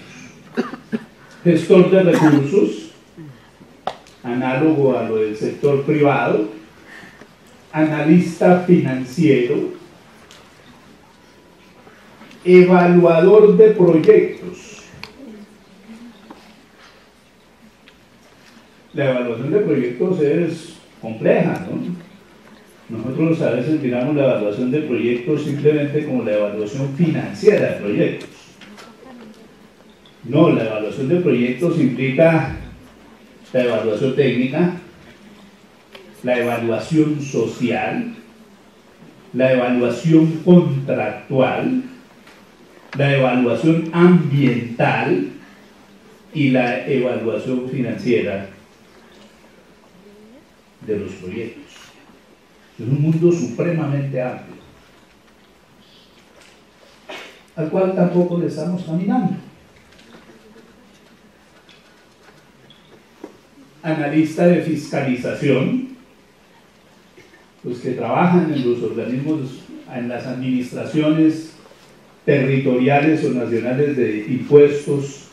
Gestor de recursos, análogo a lo del sector privado, analista financiero, evaluador de proyectos. La evaluación de proyectos es compleja, ¿no? Nosotros a veces miramos la evaluación de proyectos simplemente como la evaluación financiera de proyectos. No, la evaluación de proyectos implica la evaluación técnica, la evaluación social, la evaluación contractual, la evaluación ambiental y la evaluación financiera de los proyectos. Es un mundo supremamente amplio, al cual tampoco le estamos caminando. Analista de fiscalización, los que trabajan en los organismos, en las administraciones territoriales o nacionales de impuestos,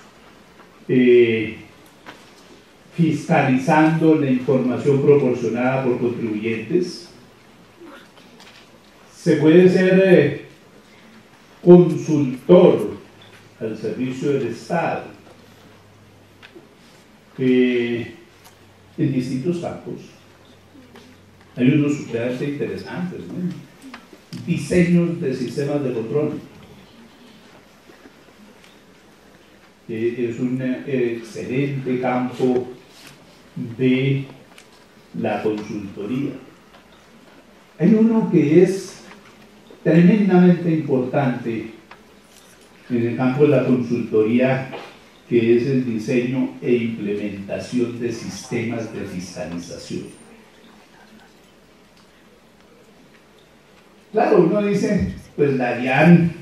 fiscalizando la información proporcionada por contribuyentes. Se puede ser consultor al servicio del Estado en distintos campos. Hay unos supremamente interesantes, ¿no? Diseños de sistemas de control. Es un excelente campo de la consultoría. Hay uno que es tremendamente importante en el campo de la consultoría, que es el diseño e implementación de sistemas de fiscalización. Claro, uno dice, pues la DIAN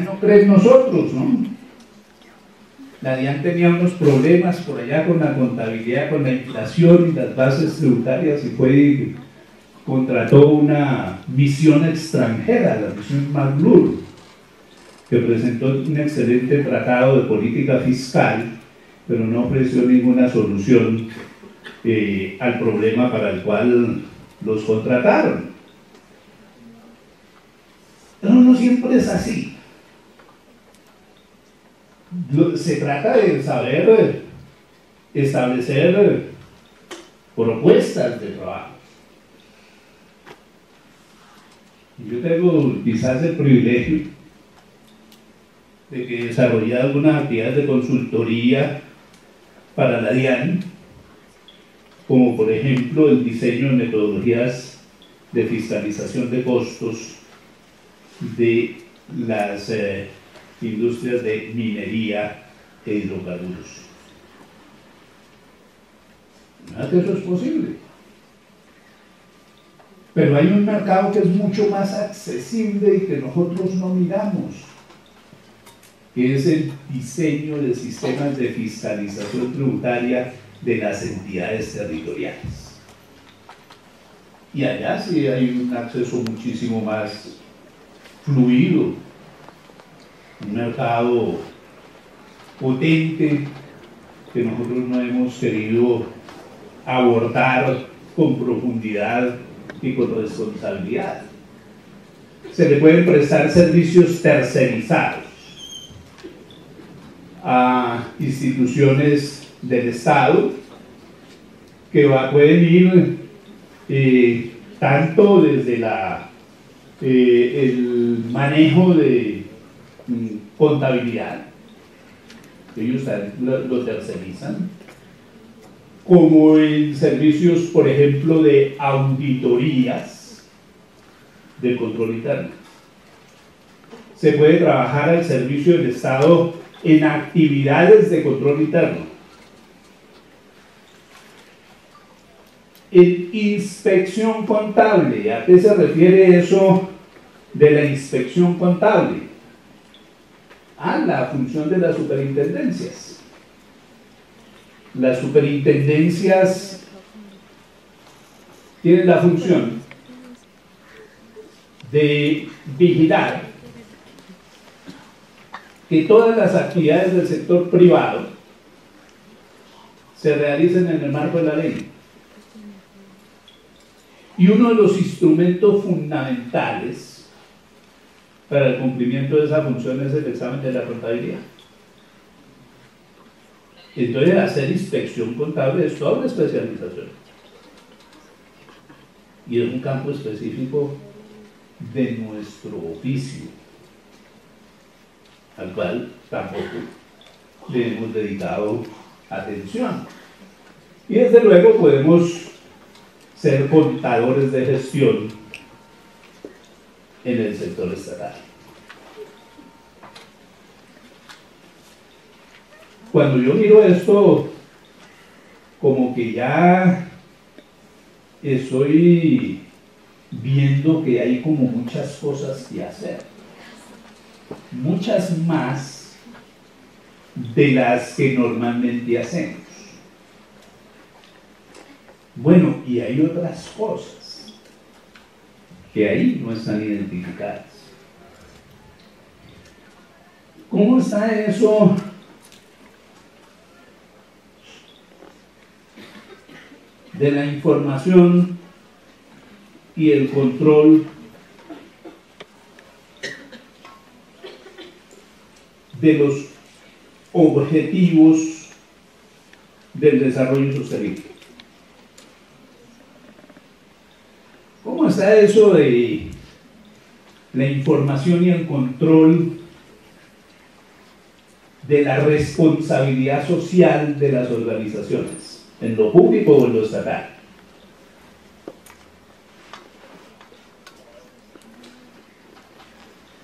no cree en nosotros, ¿no? La DIAN tenía unos problemas por allá con la contabilidad, con la inflación y las bases tributarias, y contrató una misión extranjera, la misión McClure, que presentó un excelente tratado de política fiscal, pero no ofreció ninguna solución al problema para el cual los contrataron. Pero no siempre es así. Se trata de saber establecer propuestas de trabajo. Yo tengo quizás el privilegio de que desarrollé algunas actividades de consultoría para la DIAN, como por ejemplo el diseño de metodologías de fiscalización de costos de las industrias de minería e hidrocarburos. ¿Verdad que eso es posible? Pero hay un mercado que es mucho más accesible y que nosotros no miramos, que es el diseño de sistemas de fiscalización tributaria de las entidades territoriales. Y allá sí hay un acceso muchísimo más fluido, un mercado potente que nosotros no hemos querido abordar con profundidad y con responsabilidad. Se le pueden prestar servicios tercerizados a instituciones del Estado que pueden ir tanto desde el manejo de contabilidad, ellos lo tercerizan, como en servicios, por ejemplo, de auditorías de control interno. Se puede trabajar al servicio del Estado en actividades de control interno. En inspección contable, ¿a qué se refiere eso de la inspección contable? A la función de las superintendencias. Las superintendencias tienen la función de vigilar que todas las actividades del sector privado se realicen en el marco de la ley. Y uno de los instrumentos fundamentales para el cumplimiento de esa función es el examen de la contabilidad. Entonces, hacer inspección contable es toda una especialización. Y es un campo específico de nuestro oficio, al cual tampoco le hemos dedicado atención. Y desde luego podemos ser contadores de gestión en el sector estatal. Cuando yo miro esto, como que ya estoy viendo que hay como muchas cosas que hacer, muchas más de las que normalmente hacemos. Bueno, y hay otras cosas que ahí no están identificadas. ¿Cómo está eso de la información y el control de los objetivos del desarrollo sostenible? ¿Cómo está eso de la información y el control de la responsabilidad social de las organizaciones, en lo público o en lo estatal?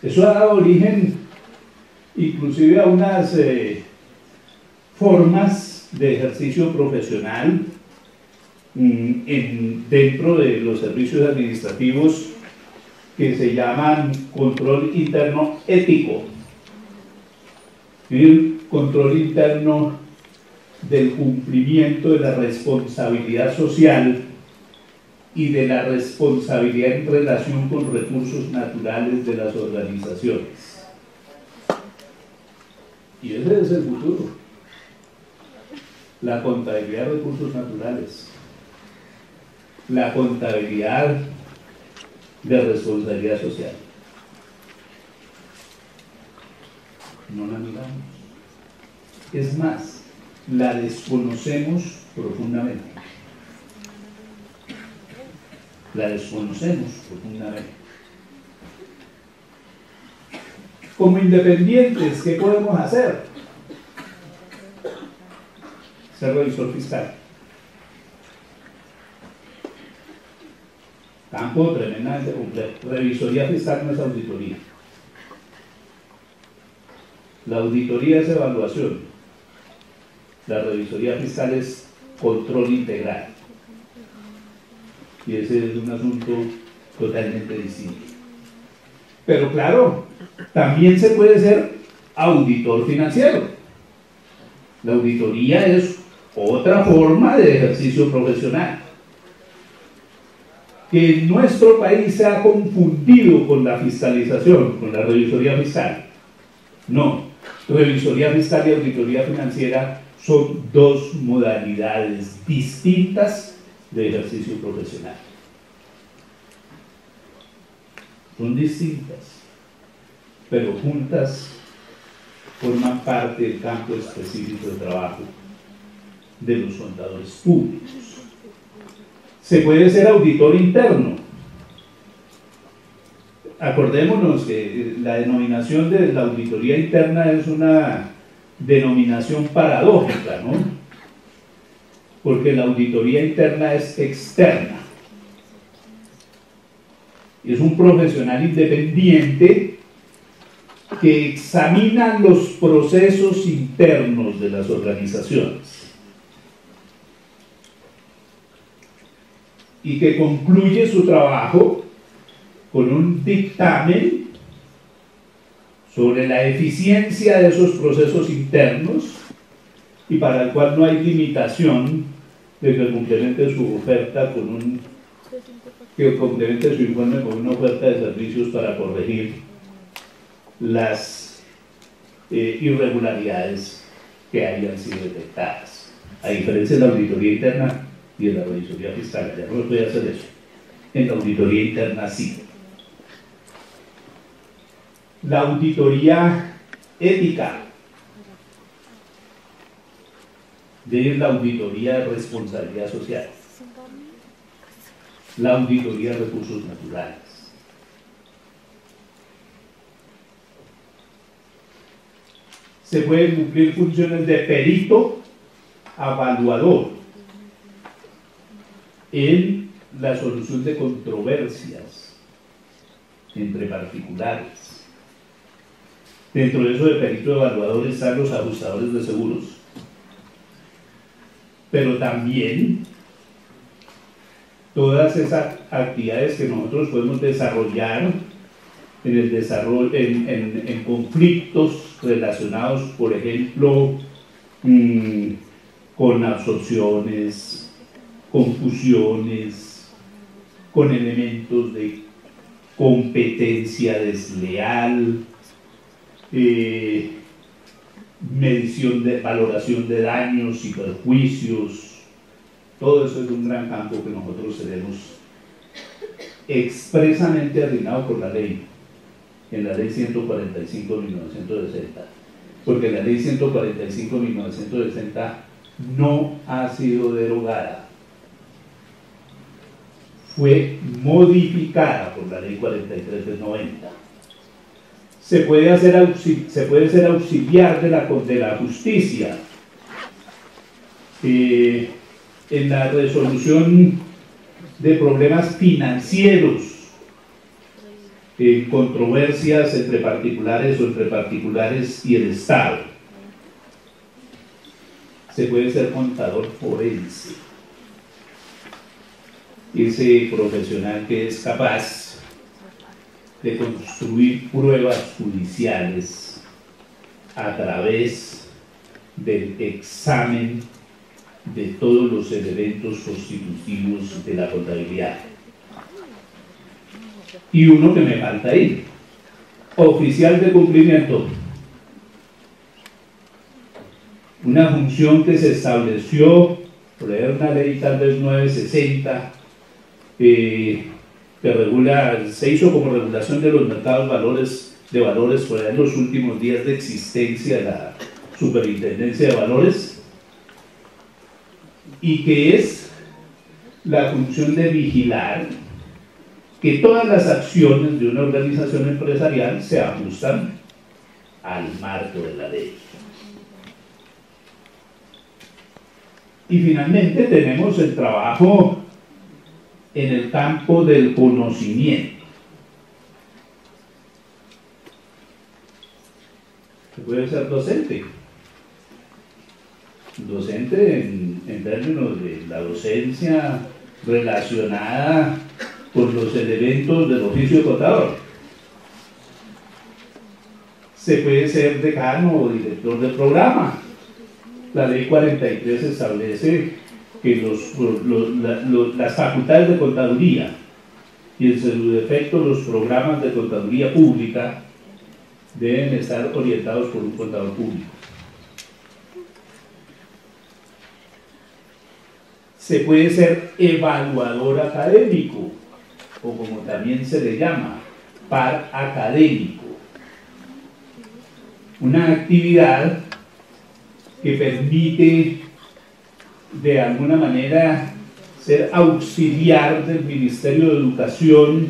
Eso ha dado origen inclusive a unas formas de ejercicio profesional dentro de los servicios administrativos que se llaman control interno ético, el control interno del cumplimiento de la responsabilidad social y de la responsabilidad en relación con recursos naturales de las organizaciones. Y ese es el futuro, la contabilidad de recursos naturales, la contabilidad de responsabilidad social. No la miramos. Es más, la desconocemos profundamente. La desconocemos profundamente. Como independientes, ¿qué podemos hacer? Ser revisor fiscal. Campo tremendamente complejo. Revisoría fiscal no es auditoría. La auditoría es evaluación. La revisoría fiscal es control integral. y ese es un asunto totalmente distinto. Pero claro, también se puede ser auditor financiero. La auditoría es otra forma de ejercicio profesional que en nuestro país se ha confundido con la fiscalización, con la revisoría fiscal. No, revisoría fiscal y auditoría financiera son dos modalidades distintas de ejercicio profesional. Son distintas, pero juntas forman parte del campo específico de trabajo de los contadores públicos. Se puede ser auditor interno. Acordémonos que la denominación de la auditoría interna es una denominación paradójica, ¿no? Porque la auditoría interna es externa. Es un profesional independiente que examina los procesos internos de las organizaciones y que concluye su trabajo con un dictamen sobre la eficiencia de esos procesos internos y para el cual no hay limitación de que complemente su oferta con que complemente su informe con una oferta de servicios para corregir las irregularidades que hayan sido detectadas. A diferencia de la auditoría interna y de la revisoría fiscal, ya no puede hacer eso. En la auditoría interna sí. La auditoría ética de la auditoría de responsabilidad social, la auditoría de recursos naturales. Se pueden cumplir funciones de perito evaluador en la solución de controversias entre particulares. Dentro de eso de perito evaluador están los ajustadores de seguros, pero también todas esas actividades que nosotros podemos desarrollar en el desarrollo, en conflictos relacionados, por ejemplo, con absorciones, confusiones, con elementos de competencia desleal, medición de valoración de daños y perjuicios. Todo eso es un gran campo que nosotros tenemos expresamente asignado por la ley, en la ley 145 de 1960, porque la ley 145 de 1960 no ha sido derogada, fue modificada por la ley 43 del 90. Se puede ser auxiliar de la justicia en la resolución de problemas financieros, controversias entre particulares o entre particulares y el Estado. Se puede ser contador forense, ese profesional que es capaz de construir pruebas judiciales a través del examen de todos los elementos constitutivos de la contabilidad. Y uno que me falta ahí, oficial de cumplimiento, una función que se estableció por una ley tal vez 960 que regula, se hizo como regulación de los mercados de valores por en los últimos días de existencia de la Superintendencia de Valores, y que es la función de vigilar que todas las acciones de una organización empresarial se ajustan al marco de la ley. Y finalmente tenemos el trabajo en el campo del conocimiento. Se puede ser docente. Docente en términos de la docencia relacionada con los elementos del oficio de contador. Se puede ser decano o director de programa. La ley 43 establece que las facultades de contaduría y en su defecto los programas de contaduría pública deben estar orientados por un contador público. Se puede ser evaluador académico, o como también se le llama, par académico. Una actividad que permite de alguna manera ser auxiliar del Ministerio de Educación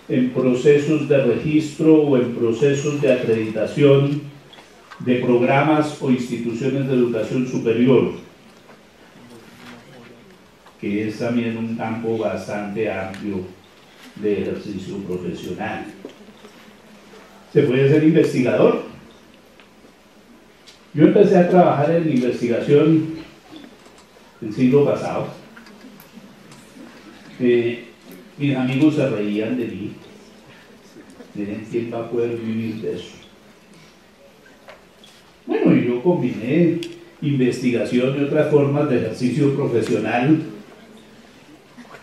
en procesos de registro o en procesos de acreditación de programas o instituciones de educación superior, que es también un campo bastante amplio de ejercicio profesional. Se puede ser investigador. Yo empecé a trabajar en investigación el siglo pasado. Mis amigos se reían de mí. Miren, ¿quién va a poder vivir de eso? Bueno, y yo combiné investigación y otras formas de ejercicio profesional,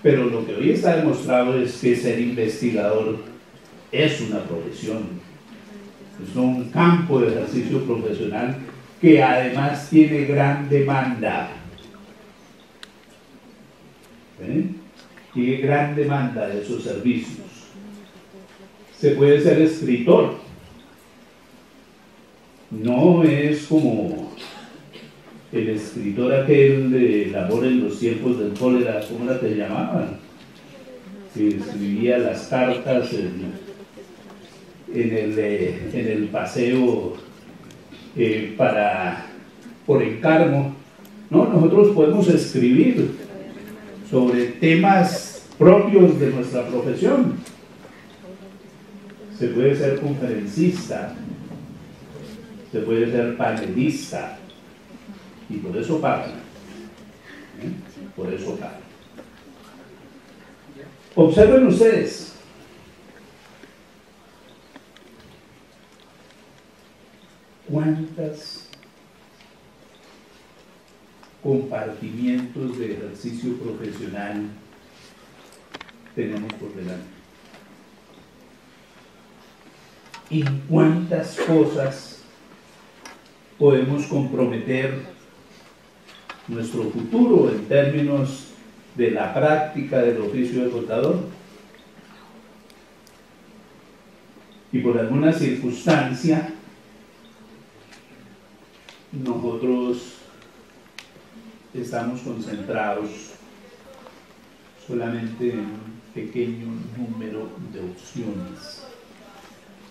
pero lo que hoy está demostrado es que ser investigador es una profesión, es un campo de ejercicio profesional que además tiene gran demanda. Tiene gran demanda de esos servicios. Se puede ser escritor. No es como el escritor aquel de Amor en los tiempos del cólera, ¿cómo era que se llamaban? Que escribía las cartas en el paseo por encargo. No, nosotros podemos escribir sobre temas propios de nuestra profesión. Se puede ser conferencista, se puede ser panelista, y por eso pagan. Por eso pagan. Observen ustedes. ¿Cuántos compartimientos de ejercicio profesional tenemos por delante? ¿Y cuántas cosas podemos comprometer nuestro futuro en términos de la práctica del oficio de contador? Y por alguna circunstancia nosotros estamos concentrados solamente en un pequeño número de opciones,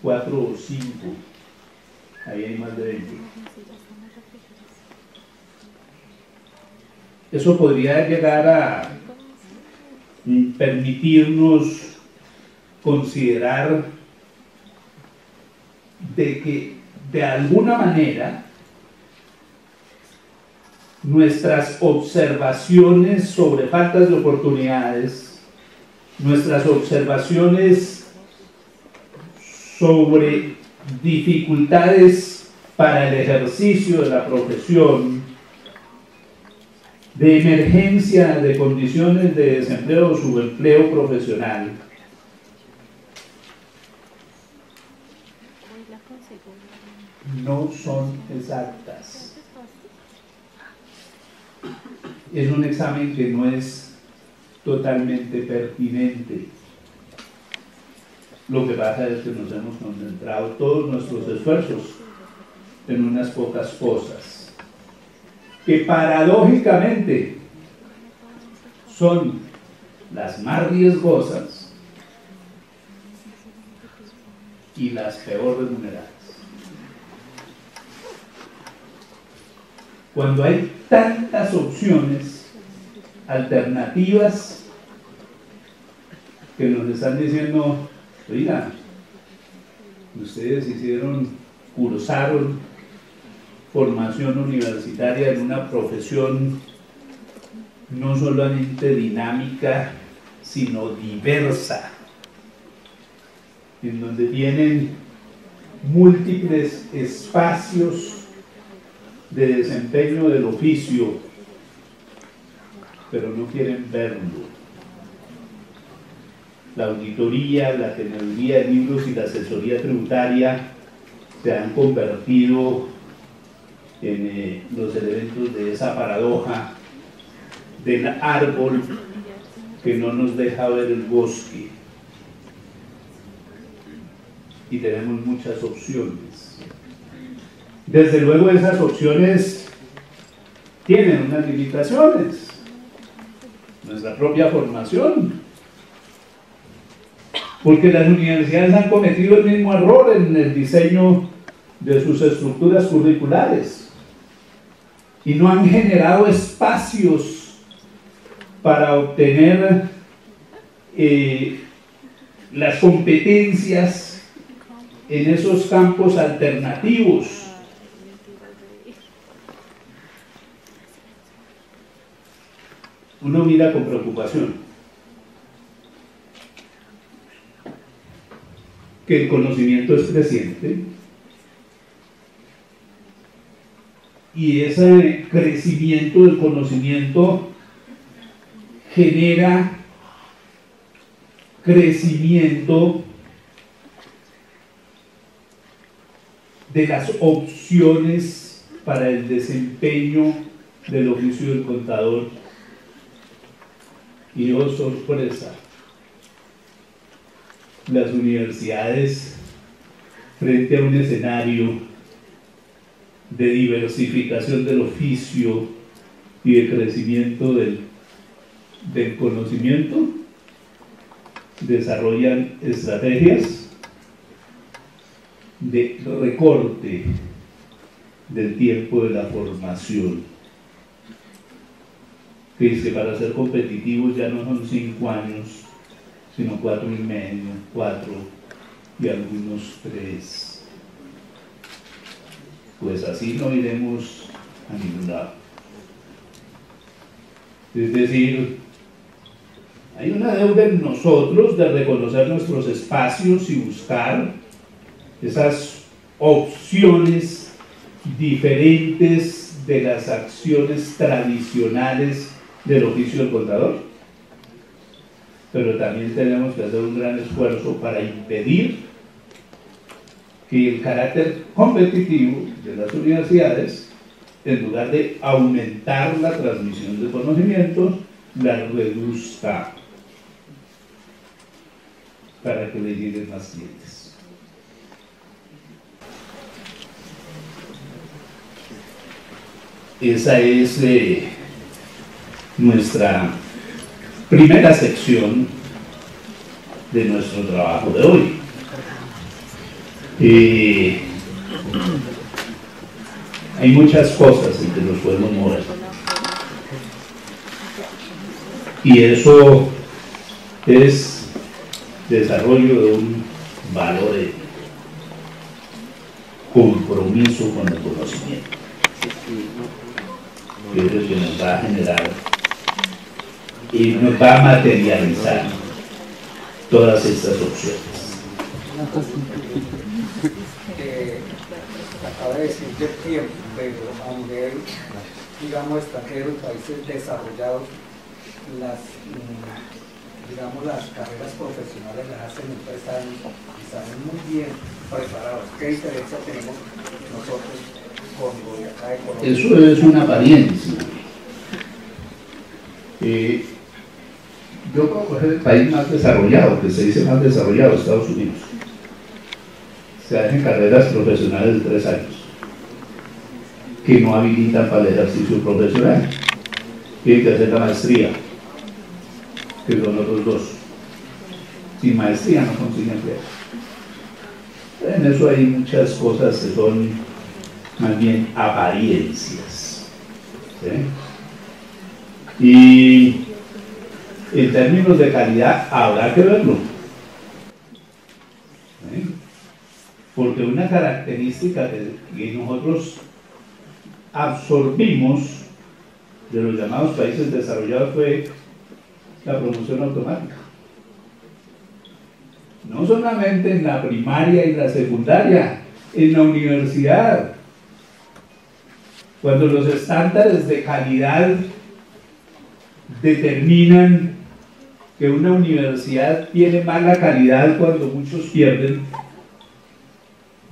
4 o 5, ahí hay más de 20. Eso podría llegar a permitirnos considerar de que de alguna manera nuestras observaciones sobre faltas de oportunidades, nuestras observaciones sobre dificultades para el ejercicio de la profesión, de emergencia de condiciones de desempleo o subempleo profesional, no son exactas. Es un examen que no es totalmente pertinente. Lo que pasa es que nos hemos concentrado todos nuestros esfuerzos en unas pocas cosas que paradójicamente son las más riesgosas y las peor remuneradas. Cuando hay tantas opciones alternativas que nos están diciendo, oiga, ustedes cursaron formación universitaria en una profesión no solamente dinámica, sino diversa, en donde tienen múltiples espacios de desempeño del oficio, pero no quieren verlo. La auditoría, la teneduría de libros y la asesoría tributaria se han convertido en los elementos de esa paradoja del árbol que no nos deja ver el bosque. Y tenemos muchas opciones. Desde luego esas opciones tienen unas limitaciones. Nuestra propia formación. Porque las universidades han cometido el mismo error en el diseño de sus estructuras curriculares y no han generado espacios para obtener las competencias en esos campos alternativos. Uno mira con preocupación que el conocimiento es creciente y ese crecimiento del conocimiento genera crecimiento de las opciones para el desempeño del oficio del contador. Y oh sorpresa, las universidades, frente a un escenario de diversificación del oficio y de crecimiento del conocimiento, desarrollan estrategias de recorte del tiempo de la formación, que dice para ser competitivos ya no son 5 años, sino 4 y medio, 4 y algunos 3. Pues así no iremos a ningún lado. Es decir, hay una deuda en nosotros de reconocer nuestros espacios y buscar esas opciones diferentes de las acciones tradicionales del oficio del contador. Pero también tenemos que hacer un gran esfuerzo para impedir que el carácter competitivo de las universidades, en lugar de aumentar la transmisión de conocimientos, la reduzca para que le lleguen más clientes. Esa es nuestra primera sección de nuestro trabajo de hoy. Hay muchas cosas en que nos podemos mover y eso es desarrollo de un valor de compromiso con el conocimiento, que es lo que nos va a generar y nos va a materializar todas estas opciones. Acaba de decir del tiempo, pero a nivel, digamos, extranjero, países desarrollados, las carreras profesionales las hacen en 3 años y salen muy bien preparados. ¿Qué diferencia tenemos nosotros con lo de acá de Colombia? Eso es una apariencia. Yo puedo coger el país más desarrollado, que se dice más desarrollado, Estados Unidos. Se hacen carreras profesionales de 3 años, que no habilitan para el ejercicio profesional. Tienen que hacer la maestría, que son otros 2. Sin maestría no consiguen empleo. En eso hay muchas cosas que son más bien apariencias, ¿sí? Y en términos de calidad habrá que verlo, ¿sí? Porque una característica que nosotros absorbimos de los llamados países desarrollados fue la promoción automática. No solamente en la primaria y la secundaria, en la universidad. Cuando los estándares de calidad determinan que una universidad tiene mala calidad cuando muchos pierden,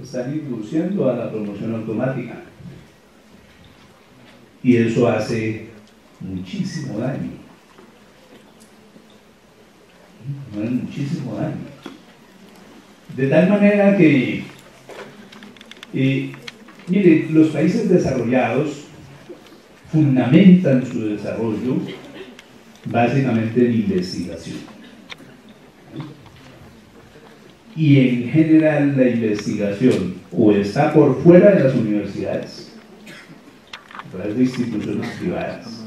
están induciendo a la promoción automática. Y eso hace muchísimo daño. Muchísimo daño. De tal manera que, mire, los países desarrollados fundamentan su desarrollo básicamente en investigación. Y en general la investigación o está por fuera de las universidades, a través de instituciones privadas,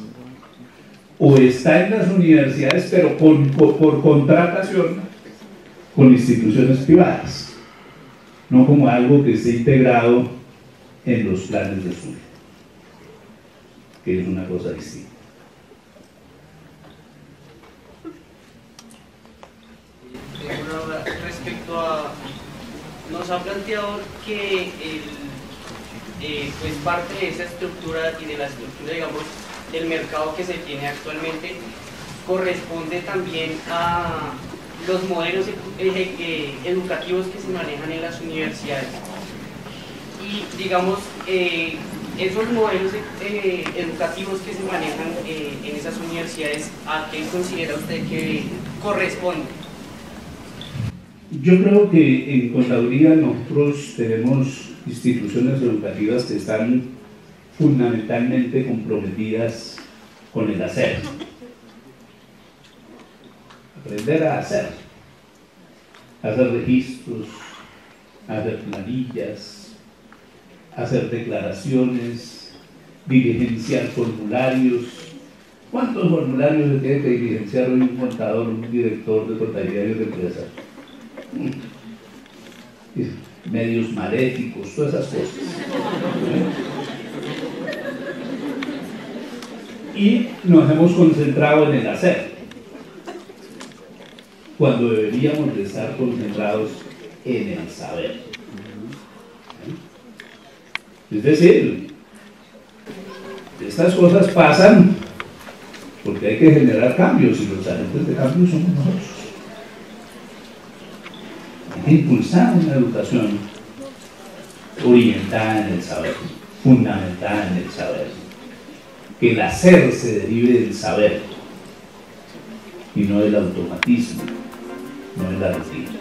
o está en las universidades pero por contratación con instituciones privadas, no como algo que esté integrado en los planes de estudio, que es una cosa distinta. Respecto a, nos ha planteado que pues parte de esa estructura y de la estructura, digamos, del mercado que se tiene actualmente corresponde también a los modelos educativos que se manejan en las universidades. Y digamos, esos modelos educativos que se manejan en esas universidades, ¿a qué considera usted que corresponde? Yo creo que en Contaduría nosotros tenemos instituciones educativas que están fundamentalmente comprometidas con el hacer. Aprender a hacer registros, hacer planillas, hacer declaraciones, diligenciar formularios. ¿Cuántos formularios se tiene que diligenciar hoy un contador, un director de contabilidad de empresa? Medios maléficos, todas esas cosas. Y nos hemos concentrado en el hacer, cuando deberíamos de estar concentrados en el saber. Es decir, estas cosas pasan porque hay que generar cambios y los agentes de cambio somos nosotros. Impulsar una educación orientada en el saber, fundamentada en el saber, que el hacer se derive del saber y no del automatismo, no de la rutina.